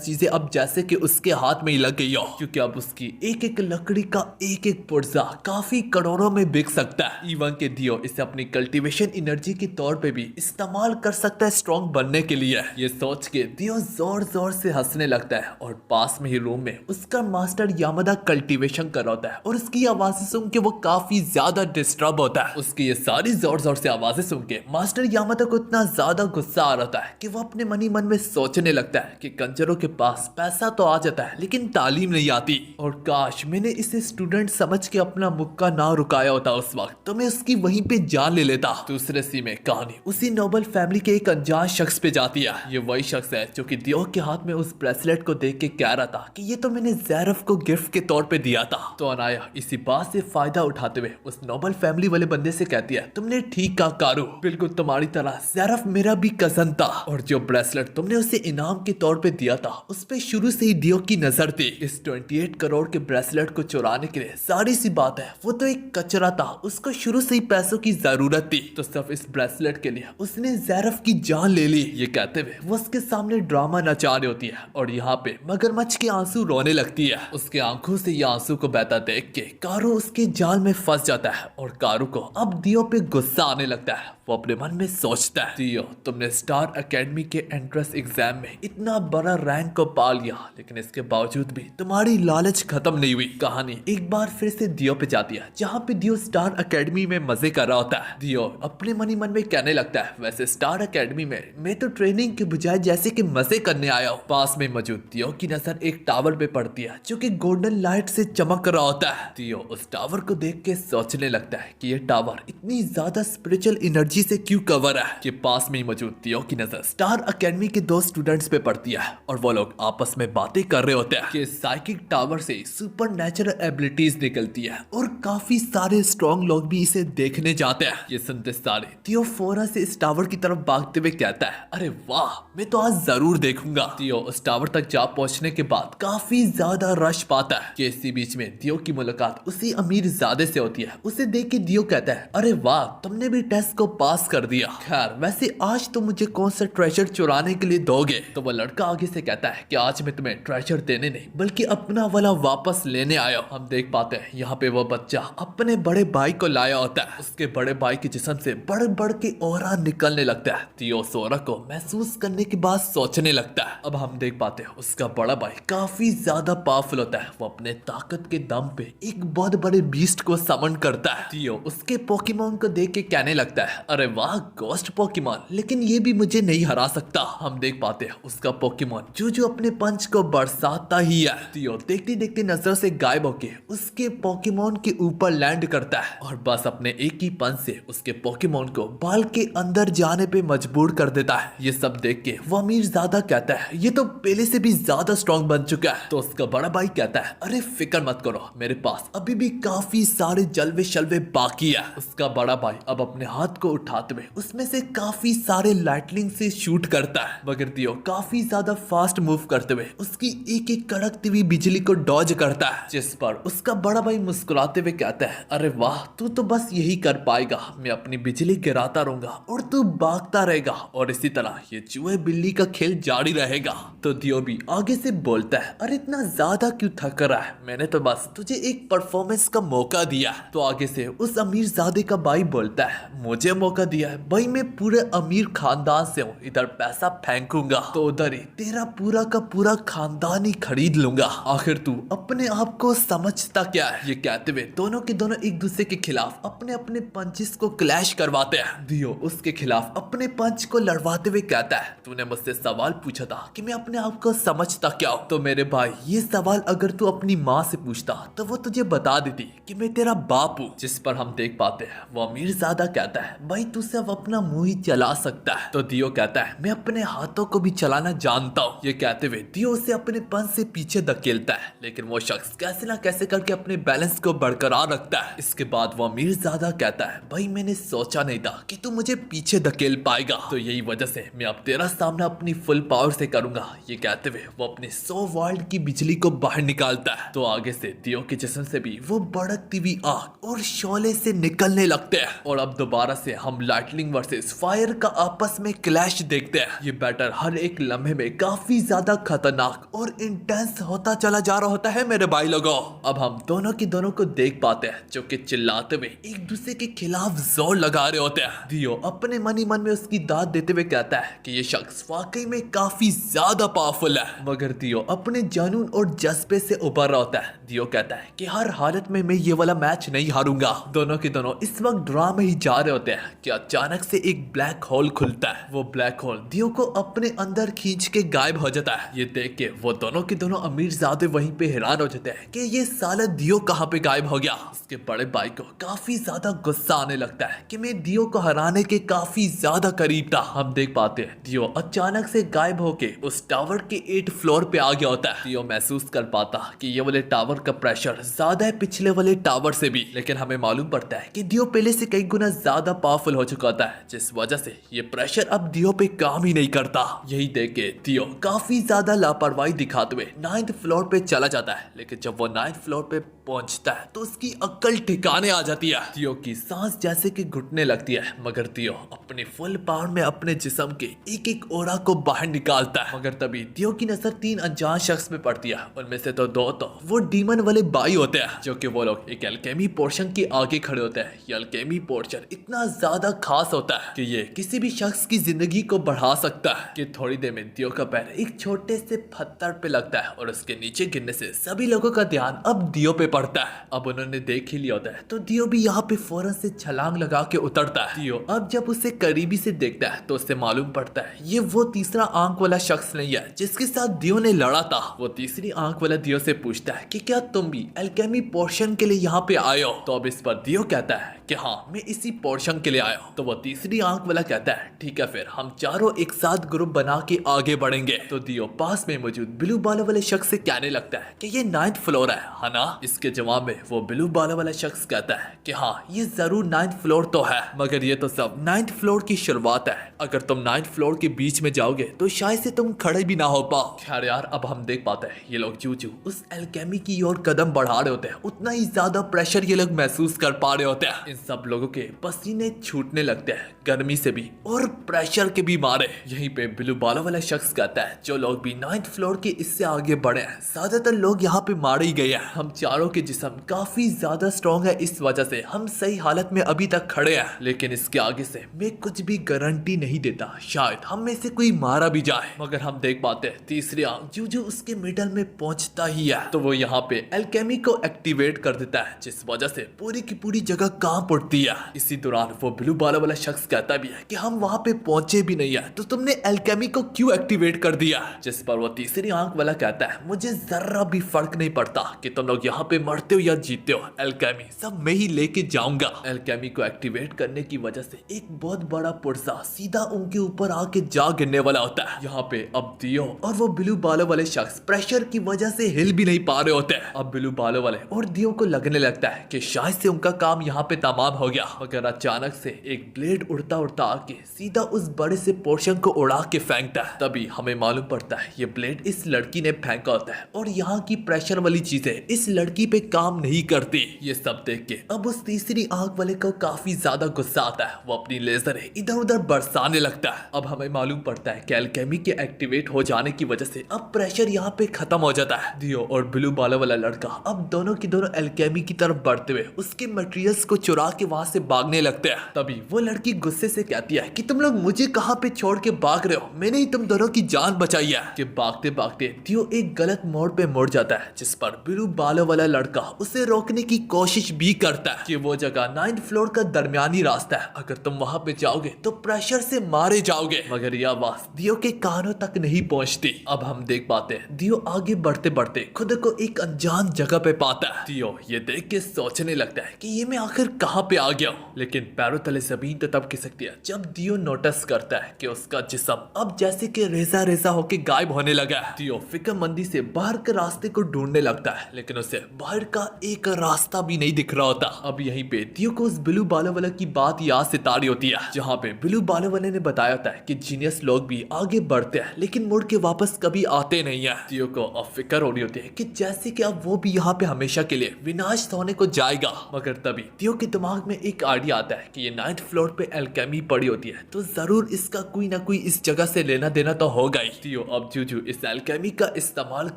चीजें अब जैसे कि उसके हाथ में ही लग गई हो, क्योंकि अब उसकी एक एक लकड़ी का एक एक पुर्जा काफी करोड़ों में बिक सकता है। इवन के दियो इसे अपनी कल्टीवेशन एनर्जी के तौर पे भी इस्तेमाल कर सकता है स्ट्रॉन्ग बनने के लिए। ये सोच के दियो जोर जोर से हंसने लगता है और पास में ही रूम में उसका मास्टर यामादा कल्टीवेशन कर रहा होता है और उसकी आवाजें सुन के वो काफी ज्यादा डिस्टर्ब होता है। उसकी ये सारी जोर जोर से आवाजें सुन के मास्टर यामादा को इतना ज्यादा गुस्सा आ रहा है कि वो अपने मन ही मन में सोचने लगता है कि कंजरों के पास पैसा तो आ जाता है लेकिन तालीम नहीं आती, और काश मैंने इसे स्टूडेंट समझ के अपना मुक्का ना रुकाया होता उस वक्त, तो मैं उसकी वहीं पे जान ले लेता। दूसरे सी में कहानी उसी नोबल फैमिली के एक अनजान शख्स पे जाती है। ये वही शख्स है जो कि दियो के हाथ में उस ब्रेसलेट को देख के कह रहा था कि ये तो मैंने ज़ैरफ को गिफ्ट के तौर पे दिया था। तो अनाया इसी बात से फायदा उठाते हुए उस नोबल फैमिली वाले बंदे से कहती है तुमने ठीक कहा कारू, बिल्कुल तुम्हारी तरह ज़ैरफ मेरा भी कजन था और जो ब्रेसलेट तुमने उसे इनाम के तौर पे दिया था उस पे शुरू से ही दियो की नजर थी। इस 28 करोड़ के ब्रेसलेट को चुराने के लिए सारी सी बात है वो तो एक कचरा था, उसको शुरू से ही पैसों की जरूरत थी, तो सिर्फ इस ब्रेसलेट के लिए उसने ज़ैरफ की जान ले ली। ये कहते हुए वो उसके सामने ड्रामा नचा रही होती है और यहाँ पे मगरमच्छ के आंसू रोने लगती है। उसके आंखों से ये आंसू को बहता देख के कारू उसके जाल में फंस जाता है और कारू को अब दियो पे गुस्सा आने लगता है। वो अपने मन में सोचता है दियो तुमने स्टार एकेडमी के एंट्रेंस एग्जाम में इतना बड़ा रैंक को पा लिया, लेकिन इसके बावजूद भी तुम्हारी लालच खत्म नहीं हुई। कहानी एक बार फिर से दियो पे जाती है जहाँ पे दियो स्टार एकेडमी में मजे कर रहा होता है। दियो अपने मन ही मन में कहने लगता है वैसे स्टार एकेडमी में मैं तो ट्रेनिंग के बजाय जैसे कि मजे करने आया हूँ। पास में मौजूद दियो की नजर एक टावर पे पड़ती है जो कि गोल्डन लाइट से चमक रहा होता है। दियो उस टावर को देख के सोचने लगता है कि ये टावर इतनी ज्यादा स्पिरिचुअल एनर्जी से क्यों कवर है। कि पास में ही मौजूद दियो की नजर स्टार एकेडमी के दो स्टूडेंट्स पे पड़ती है और वो लोग आपस में बातें कर रहे होते हैं कि साइकिक टावर से सुपर नेचुरल एबिलिटीज निकलती है और काफी सारे स्ट्रॉन्ग लोग भी इसे देखने जाते हैं। ये सुनते सारे दियो फौरन से इस टावर की तरफ भागते हुए कहता है अरे वाह मैं तो आज जरूर देखूंगा। दियो उस टावर तक जा पहुंचने के बाद काफी ज्यादा रश पाता है कि इसी बीच में दियो की मुलाकात उसी अमीर ज़ादे से होती है। उसे देख के दियो कहता है अरे वाह तुमने भी टेस्ट को पास कर दिया, खैर वैसे आज तो मुझे कौन सा ट्रेजर चुराने के लिए दोगे। तो वो लड़का आगे से कहता है कि आज मैं तुम्हें ट्रेजर देने नहीं बल्कि अपना वाला वापस लेने आया हूँ। हम देख पाते हैं यहाँ पे वो बच्चा अपने बड़े भाई को लाया होता है। उसके बड़े भाई के जिस्म से बढ़ बढ़ के ऑरा निकलने लगता है। दियो उस ऑरा को महसूस करने के बाद सोचने लगता है। अब हम देख पाते हैं उसका बड़ा भाई काफी ज्यादा पावरफुल होता है। वो अपने ताकत के दम पे एक बहुत बड़े बीस्ट को समन करता है। दियो उसके पोकेमॉन को देख के कहने लगता है अरे वाह गोस्ट पोकेमॉन, लेकिन ये भी मुझे नहीं हरा सकता। हम देख पाते हैं उसका पोकेमॉन जो अपने पंच को बरसाता ही है। दियो देखते देखते नजर से गायब होके उसके पोकेमॉन के ऊपर लैंड करता है और बस अपने एक ही पंच से उसके पोकेमॉन को बाल के अंदर जाने पे मजबूर कर देता है। ये सब देख के वो अमीर ज़्यादा कहता है ये तो पहले से भी ज्यादा स्ट्रॉन्ग बन चुका है। तो उसका बड़ा भाई कहता है अरे फिक्र मत करो, मेरे पास अभी भी काफी सारे जलवे शलवे बाकी है। उसका बड़ा भाई अब अपने हाथ को उठाते हुए उसमें से काफी सारे लाइटनिंग से शूट करता है, मगर दियो काफी ज्यादा फास्ट मूव करते हुए उसकी एक एक कड़कती हुई बिजली को डॉज करता है। जिस पर उसका बड़ा भाई मुस्कुराते हुए कहता है अरे वाह तू तो बस यही कर पाएगा, मैं अपनी बिजली गिराता रहूंगा और तू भागता रहेगा और इसी तरह ये चूहे बिल्ली का खेल जारी रहेगा। तो दियो भी आगे से बोलता है अरे इतना ज्यादा क्यों थक रहा है, मैंने तो बस तुझे एक परफॉर्मेंस का मौका दिया। तो आगे से उस अमीर ज़ादे का भाई बोलता है मुझे मौका दिया है भाई, मैं पूरे अमीर खानदान से हूँ, इधर पैसा फेंकूंगा तो उधर ही तेरा पूरा का पूरा खानदान ही खरीद लूंगा, आखिर तू अपने आप को समझता क्या है। ये कहते हुए दोनों के दोनों एक दूसरे के खिलाफ अपने अपने पंचेस को क्लैश करवाते हैं। दियो उसके खिलाफ अपने पंच को लड़वाते हुए कहता है तूने मुझसे सवाल पूछा था कि मैं अपने अपने आप को समझता क्या हो? तो मेरे भाई ये सवाल अगर तू अपनी माँ से पूछता तो वो तुझे बता देती कि मैं तेरा बाप हूँ। जिस पर हम देख पाते हैं वो अमीरजादा कहता है भाई तू सिर्फ अपना मुंह ही चला सकता है। तो दियो कहता है मैं अपने हाथों को भी चलाना जानता हूँ। ये कहते हुए दियो उसे अपने पन से पीछे धकेलता है, लेकिन वो शख्स कैसे ना कैसे करके अपने बैलेंस को बरकरार रखता है। इसके बाद वो अमीरजादा कहता है भाई मैंने सोचा नहीं था कि तू मुझे पीछे धकेल पाएगा, तो यही वजह से मैं अब तेरा सामना अपनी फुल पावर से करूंगा। ये कहते हुए वो अपने 100 वाल्ट की बिजली को बाहर निकालता है। तो आगे से दियो के जिस्म से भी वो भड़कती हुई आग और शोले से निकलने लगते हैं। और अब दोबारा से हम लाइटनिंग वर्सेस फायर का आपस में क्लैश देखते हैं। ये बैटल हर एक लम्हे में काफी ज्यादा खतरनाक और इंटेंस होता चला जा रहा होता है मेरे भाई लोगों। अब हम दोनों की दोनों को देख पाते हैं जो कि चिल्लाते हुए एक दूसरे के खिलाफ जोर लगा रहे होते हैं। दियो अपने मन ही मन में उसकी दाद देते हुए कहता है कि ये शख्स वाकई में काफी ज्यादा पावरफुल है, मगर दियो अपने जानून और जज्बे से उभर रहा होता है। दियो कहता है कि हर हालत में मैं ये वाला मैच नहीं हारूंगा। दोनों के दोनों इस वक्त ड्रा में ही जा रहे होते हैं कि अचानक से एक ब्लैक होल खुलता है। वो ब्लैक होल दियो को अपने अंदर खींच के गायब हो जाता है। ये देख के वो दोनों के दोनों अमीरजादे वहीं पे हैरान हो जाते हैं कि ये साला दियो कहाँ पे गायब हो गया। इसके बड़े भाई को काफी ज्यादा गुस्सा आने लगता है कि मैं दियो को हराने के काफी ज्यादा करीब था। हम देख पाते हैं दियो अचानक से गायब होके उस टावर के 8 फ्लोर पे आ गया होता है। दियो महसूस कर पाता कि ये वाले टावर का प्रेशर ज्यादा है पिछले वाले टावर से भी, लेकिन हमें मालूम पड़ता है कि दियो पहले से कई गुना ज्यादा पावरफुल हो चुका होता है, जिस वजह से ये प्रेशर अब दियो पे काम ही नहीं करता। यही देख के दियो काफी ज्यादा लापरवाही दिखाते हुए 9th फ्लोर पे चला जाता है, लेकिन जब वो 9th फ्लोर पे पहुंचता है तो उसकी अक्ल ठिकाने आ जाती है। दियो की सांस जैसे कि घुटने लगती है, मगर दियो अपने फुल पावर में अपने जिस्म के एक एक ओरा को बाहर निकालता है। मगर तभी दियो की नजर 3 अनजान शख्स पे पड़ती है। उनमें से तो 2 तो वो डीमन वाले भाई होते हैं, जो कि वो लोग एक एल्केमी पोर्शन के आगे खड़े होते हैं। ये एल्केमी पोर्शन इतना ज्यादा खास होता है कि ये किसी भी शख्स की जिंदगी को बढ़ा सकता है। कि थोड़ी देर में दियो का पैर एक छोटे से पत्थर पे लगता है और उसके नीचे गिरने से सभी लोगों का ध्यान अब दियो पे पड़ता है। अब उन्होंने देख ही लिया होता है तो दियो भी यहाँ पे फौरन से छलांग लगा के उतरता है। दियो अब जब उसे करीबी से देखता है तो उससे मालूम पड़ता है ये वो तीसरा आंख वाला शख्स नहीं है जिसके साथ दियो ने लड़ा था। वो तीसरी आंख वाला दियो से पूछता है कि क्या तुम भी एल्केमी पोर्शन के लिए यहाँ पे आए हो? तो अब इस पर दियो कहता है कि हाँ मैं इसी पोर्शन के लिए आया हूँ। तो वो तीसरी आंख वाला कहता है ठीक है फिर हम चारों एक साथ ग्रुप बना के आगे बढ़ेंगे। तो दियो पास में मौजूद ब्लू बालों वाले शख्स से कहने लगता है कि ये 9th फ्लोर है ना? इसके जवाब में वो ब्लू बालों वाला शख्स कहता है कि हाँ ये जरूर 9th फ्लोर तो है, मगर ये तो सब 9th फ्लोर की शुरुआत है। अगर तुम 9th फ्लोर के बीच में जाओगे तो शायद से तुम खड़े भी ना हो पाओ। खैर यार अब हम देख पाते हैं ये लोग जू उस एल्केमी की ओर कदम बढ़ा रहे होते हैं, उतना ही ज्यादा प्रेशर ये लोग महसूस कर पा रहे होते हैं। इन सब लोगों के पसीने छूटने लगते हैं गर्मी से भी और प्रेशर के भी मारे। यहीं पे ब्लू बालों वाला शख्स कहता है जो लोग भी 9th फ्लोर के इससे आगे बढ़े हैं ज्यादातर लोग यहाँ पे मारे ही गए हैं। हम चारों के जिस्म काफी ज्यादा स्ट्रॉन्ग है, इस वजह से हम सही हालत में अभी तक खड़े हैं, लेकिन इसके आगे से मैं कुछ भी गारंटी नहीं देता, शायद हम में से कोई मारा भी जाए। मगर हम देख पाते हैं तीसरी आंख जू उसके मिडल में पहुंचता ही है तो वो यहाँ पे एल्केमी को एक्टिवेट कर देता है, जिस वजह से पूरी की पूरी जगह कांप उठती है। इसी दौरान वो ब्लू बाला वाला शख्स कहता भी है कि हम वहां पे पहुंचे भी नहीं है तो तुमने एल्केमी को क्यों एक्टिवेट कर दिया? जिस पर वो तीसरी आंख वाला कहता है मुझे जरा भी फर्क नहीं पड़ता कि तुम लोग यहाँ पे मरते हो या जीते हो, एल्केमी सब मैं ही लेके जाऊंगा। एल्केमी को एक्टिवेट करने की वजह से एक बहुत बड़ा पुर्जा सीधा उनके ऊपर आके जा गिरने वाला होता है। यहाँ पे अब दियो और वो ब्लू बालों वाले शख्स प्रेशर की वजह से हिल भी नहीं पा रहे होते हैं। अब ब्लू बालों वाले और दियो को लगने लगता है कि शायद से उनका काम यहाँ पे तमाम हो गया, मगर अचानक से एक ब्लेड उड़ता उड़ता आके सीधा उस बड़े से पोर्शन को उड़ा के फेंकता है। तभी हमें मालूम पड़ता है ये ब्लेड इस लड़की ने फेंका होता है और यहाँ की प्रेशर वाली चीजें इस लड़की पे काम नहीं करती। ये सब देख के अब उस तीसरी आंख वाले को काफी ज्यादा गुस्सा आता है, वो अपनी लेजर इधर उधर बरसाने लगता है। अब हमें मालूम पड़ता है कि एल्केमी के एक्टिवेट हो जाने की वजह से अब प्रेशर यहाँ पे खत्म हो जाता है। दियो और ब्लू बाला वाला लड़का अब दोनों की दोनों एल्केमी की तरफ बढ़ते हुए उसके मटेरियल्स को चुरा उड़ा के वहाँ से भागने लगते हैं। तभी वो लड़की गुस्से से कहती है कि तुम लोग मुझे कहाँ पे छोड़ के भाग रहे हो, मैंने ही तुम दोनों की जान बचाई है। कि भागते भागते दियो एक गलत मोड़ पे मुड़ जाता है, जिस पर ब्लू बालों वाला लड़का उसे रोकने की कोशिश भी करता है कि वो जगह 9th फ्लोर का दरमियानी रास्ता है, अगर तुम वहां पे जाओगे तो प्रेशर से मारे जाओगे। मगर यह आवाज दियो के कानों तक नहीं पहुंचती। अब हम देख पाते हैं दियो आगे बढ़ते बढ़ते खुद को एक अनजान जगह पे पाता है। दियो ये देख के सोचने लगता है कि ये मैं आखिर कहाँ पे आ गया हूँ। लेकिन पैरों तले जमीन तो तब खिसकती है जब दियो नोटिस करता है कि उसका जिस्म अब जैसे कि रेजा रेजा होके गायब होने लगा है। दियो फिक्रमंदी से बाहर के रास्ते को ढूंढने लगता है, लेकिन उसे बाहर का एक रास्ता भी नहीं दिख रहा होता। अब यहीं पे दियो को उस ब्लू बालों वाले की बात याद से ताड़ी होती है, जहाँ पे ब्लू बालों वाले ने बताया था कि जीनियस लोग भी आगे बढ़ते हैं लेकिन मुड़ के वापस कभी आते नहीं है। दियो को अब फिक्र हो रही होती है कि जैसे कि अब वो भी यहाँ पे हमेशा के लिए विनाश होने को जाएगा। मगर तभी दियो के दिमाग में एक आइडिया आता है कि ये 9th फ्लोर पे एल्केमी पड़ी होती है, तो जरूर इसका कोई ना कोई इस जगह से लेना देना तो होगा ही। दियो अब जूजू इस एल्केमी का इस्तेमाल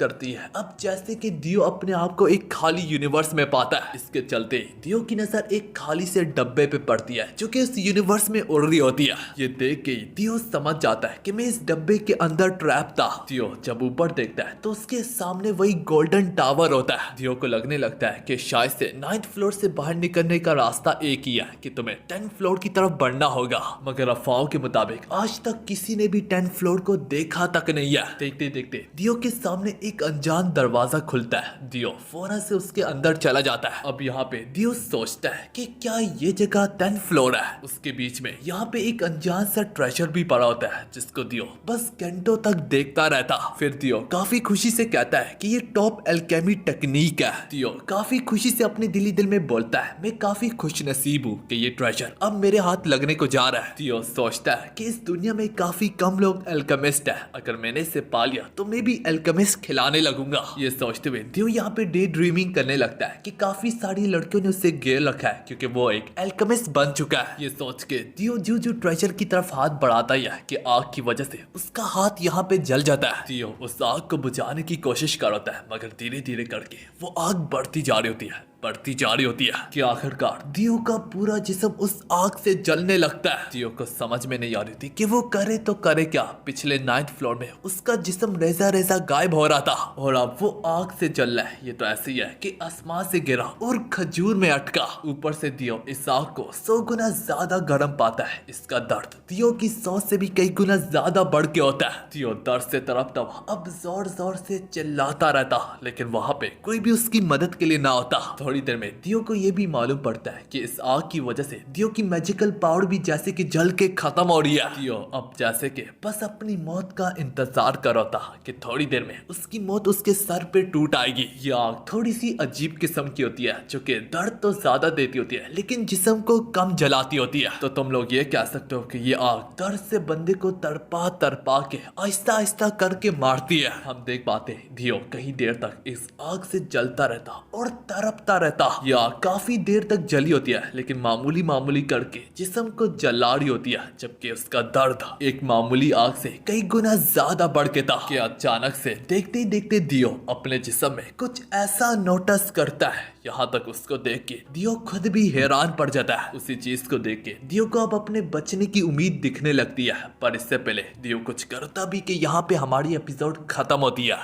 करती है। अब जैसे कि दियो अपने आप को एक खाली यूनिवर्स में पाता है, इसके चलते दियो की नजर एक खाली से डब्बे पे पड़ती है जो कि इस यूनिवर्स में उड़ रही होती है। ये देख के दियो समझ जाता है कि मैं इस डब्बे के अंदर ट्रैप था। दियो जब ऊपर देखता है तो उसके सामने वही गोल्डन टावर होता है। दियो को लगने लगता है कि शायद से 9th फ्लोर से बाहर निकलने का रास्ता एक ही है कि तुम्हें 10th फ्लोर की तरफ बढ़ना होगा। मगर अफवाहों के मुताबिक आज तक किसी ने भी 10th फ्लोर को देखा तक नहीं है। देखते देखते दियो के सामने एक अनजान दरवाजा खुलता है। दियो फौरन से उसके अंदर चला जाता है। अब यहाँ पे दियो सोचता है कि क्या ये जगह 10th फ्लोर है। उसके बीच में यहाँ पे एक अनजान सा ट्रेजर भी पड़ा होता है जिसको दियो बस घंटों तक देखता रहता। फिर दियो काफी खुशी से कहता है कि ये टॉप एल्केमी टेक्निक है। दियो काफी खुशी से अपने दिली दिल में बोलता है मैं काफी खुश नसीब हूँ कि ये ट्रेजर अब मेरे हाथ लगने को जा रहा है। दियो सोचता है कि इस दुनिया में काफी कम लोग एल्केमिस्ट है, अगर मैंने इसे पा लिया तो मैं भी एल्केमिस्ट खिलाने लगूंगा। ये सोचते हुए दियो यहाँ पे डे ड्रीमिंग करने लगता है कि काफी सारी लड़कियों ने उसे घेर रखा है क्योंकि वो एक एल्केमिस्ट बन चुका है। ये सोच के दियो जो ट्रेजर की तरफ हाथ बढ़ाता ही है कि आग की वजह से उसका हाथ यहाँ पे जल जाता है। दियो उस आग को बुझाने की कोशिश करता है, मगर धीरे धीरे करके वो आग बढ़ती जा रही होती है कि आखिरकार दियो का पूरा जिस्म उस आग से जलने लगता है। दियो को समझ में नहीं आ रही थी कि वो करे तो करे क्या। पिछले 9th फ्लोर में उसका जिस्म रेजा रेजा गायब हो रहा था और अब वो आग से जल रहा है। ये तो ऐसे ही है कि आसमान से गिरा और खजूर में अटका। ऊपर से दियो इस आग को 100 गुना ज्यादा गर्म पाता है। इसका दर्द दियो की सोच से भी कई गुना ज्यादा बढ़ के होता है। दियो दर्द से तड़पता हुआ अब जोर जोर से चिल्लाता रहता, लेकिन वहां पे कोई भी उसकी मदद के लिए ना होता। थोड़ी देर में दियो को यह भी मालूम पड़ता है कि इस आग की वजह से दियो की मैजिकल पावर भी जैसे कि जल के खत्म हो रही है। दियो अब जैसे कि बस अपनी मौत का इंतजार कर रहा था कि थोड़ी देर में उसकी मौत उसके सर पे टूट आएगी। ये आग थोड़ी सी अजीब किस्म की होती है जो कि दर्द तो ज्यादा देती होती है लेकिन जिस्म को कम जलाती होती है। तो तुम लोग ये कह सकते हो कि ये आग दर्द से बंदे को तड़पा तड़पा के आहिस्ता आहिस्ता करके मारती है। हम देख पाते हैं दियो कहीं देर तक इस आग से जलता रहता और तड़पता रहता। ये आग काफी देर तक जली होती है लेकिन मामूली मामूली करके जिस्म को जला रही होती है, जबकि उसका दर्द एक मामूली आग से कई गुना ज्यादा बढ़ के था कि अचानक से देखते ही देखते दियो अपने जिस्म में कुछ ऐसा नोटिस करता है। यहाँ तक उसको देख के दियो खुद भी हैरान पड़ जाता है। उसी चीज को देख के दियो को अब अपने बचने की उम्मीद दिखने लगती है, पर इससे पहले दियो कुछ करता भी कि यहाँ पे हमारी एपिसोड खत्म होती है।